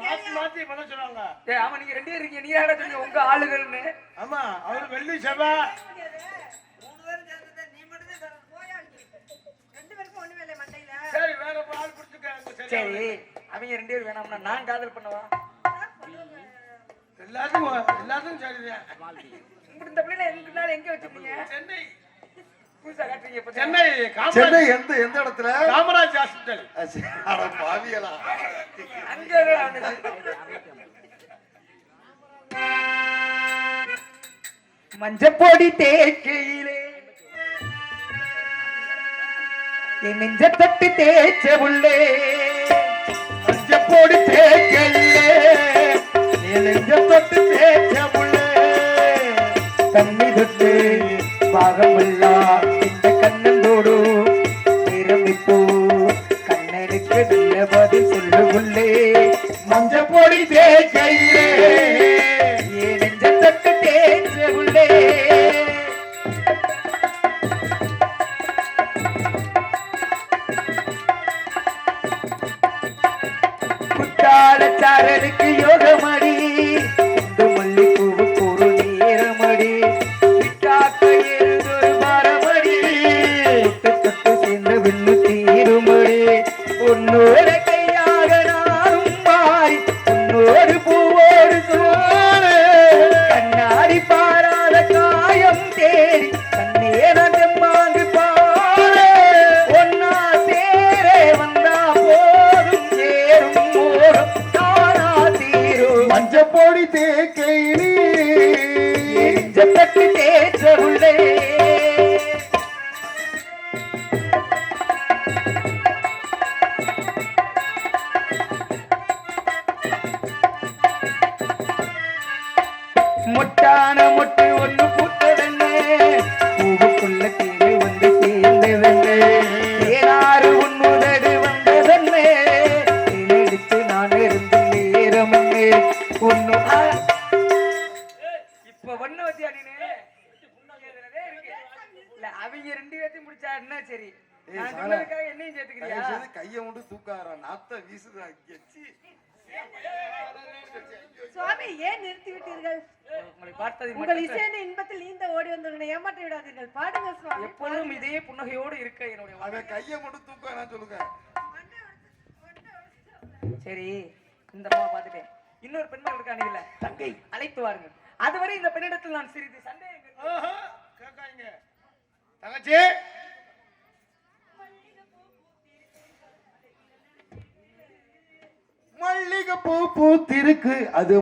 மாத்தி மாத்தி பண்ண சொன்னாங்க ஆமா நீங்க 2 பேரும் இருக்கீங்க, நீங்க யாரா சொன்னீங்க உங்க ஆளுகள்னு? ஆமா அவரு வெள்ளி செவ்வாய் 3 பேரும் சேர்ந்தது நீ மட்டும் தான் போயா 2 பேருக்கும் ஒண்ணுமே இல்லை மண்டையில சரி வேற ஆள் பிடிச்சுக்க சரி அவங்க 2 பேரும் வேணாம்னா நான் காதல் பண்ணவா? எல்லாத்துக்கும் சரிதான் இப்படி இந்த பிள்ளைல எங்க நாள் எங்க வச்சிருக்கீங்க? சென்னை புதுசா காட்டுறீங்க இப்ப. சென்னை சென்னை எந்த இடத்துல காமராஜ் ஹாஸ்பிட்டல் அட பாவிகளா அங்க இருந்துச்சு. மஞ்சப்பொடி தேக்கையிலே என் நெஞ்ச தட்டு தேய்ச்ச உள்ளே மஞ்சப்பொடி தேக்கையிலே என் நெஞ்ச தொட்டு தேய்ச்ச உள்ளே கண்ணி தொட்டு பாகமில்லா இந்த கண்ணந்தோடு நிரம்பிப்போ கண்ணனுக்கு நல்ல பதில் சொல்லு உள்ளே மஞ்சப்பொடி தேக்கையிலே என் நெஞ்ச தட்டு தேய்ச்ச உள்ளே குத்தாலச்சாரனுக்கு யோகமடி இந்த மல்லிப்பூவுக்கு ஒரு நேரமடி விட்டாக்க எழுதொரு மரமடி தொட்டு தொட்டு சேர்ந்த விண்ணு தீருமடி உன்னோட கையாக நானும் மாறி உன்னோடு பூவோடு சோறு கண்ணாடி பாராத காயம் தேடி கண்ணேரம் செம்மாங்கு பாரு ஒன்னா சேரே வந்தா போதும் சேரும் போதும் தானா தீரும் மஞ்சப்பொடி தேக்கையிலே எஞ்சப்பட்டு தேற்ற உள்ளே முட்டான முட்டு ஒண்ணு பூத்ததென்ன பூவுக்குள்ள தேவை வந்து சேர்ந்ததென்ன தேனாறு உன்னுதடு வந்ததென்ன தேனெடுத்து நான் இருந்து நேரமென்ன ஒண்ணு இப்ப ஒண்ணு வச்சியா நீனு இல்ல அவங்க 2 பேத்தையும் முடிச்சா என்ன சரி நான் சொன்னதுக்காக என்னையும் சேர்த்துக்கிறியா? கைய மட்டும் தூக்காரா நாத்த வீசுதா கெச்சி சுவாமி ஏன் நிறுத்தி விட்டீர்கள் உங்களை பார்த்தது உங்கள் மட்டும் இசையின் இன்பத்தில் நீந்த ஓடி வந்தவர்களை ஏமாற்றி விடாதீர்கள் பாடுங்க சுவாமி எப்பொழுதும் இதே புன்னகையோடு இருக்க என்னுடைய வாழ்க்கை. அவன் கைய மட்டும் தூக்காரா சொல்லுங்க சரி இந்த அம்மா பார்த்துட்டேன் இன்னொரு பெண்மகள் இருக்கானுங்கல்ல தங்கை அழைத்து வாருங்கள் அதுவரை இந்த பெண்ணிடத்தில் நான் சிறிது சந்தேகங்கள் கேட்காங்க தங்கச்சி மல்லிகை பூ பூத்திருக்கு அது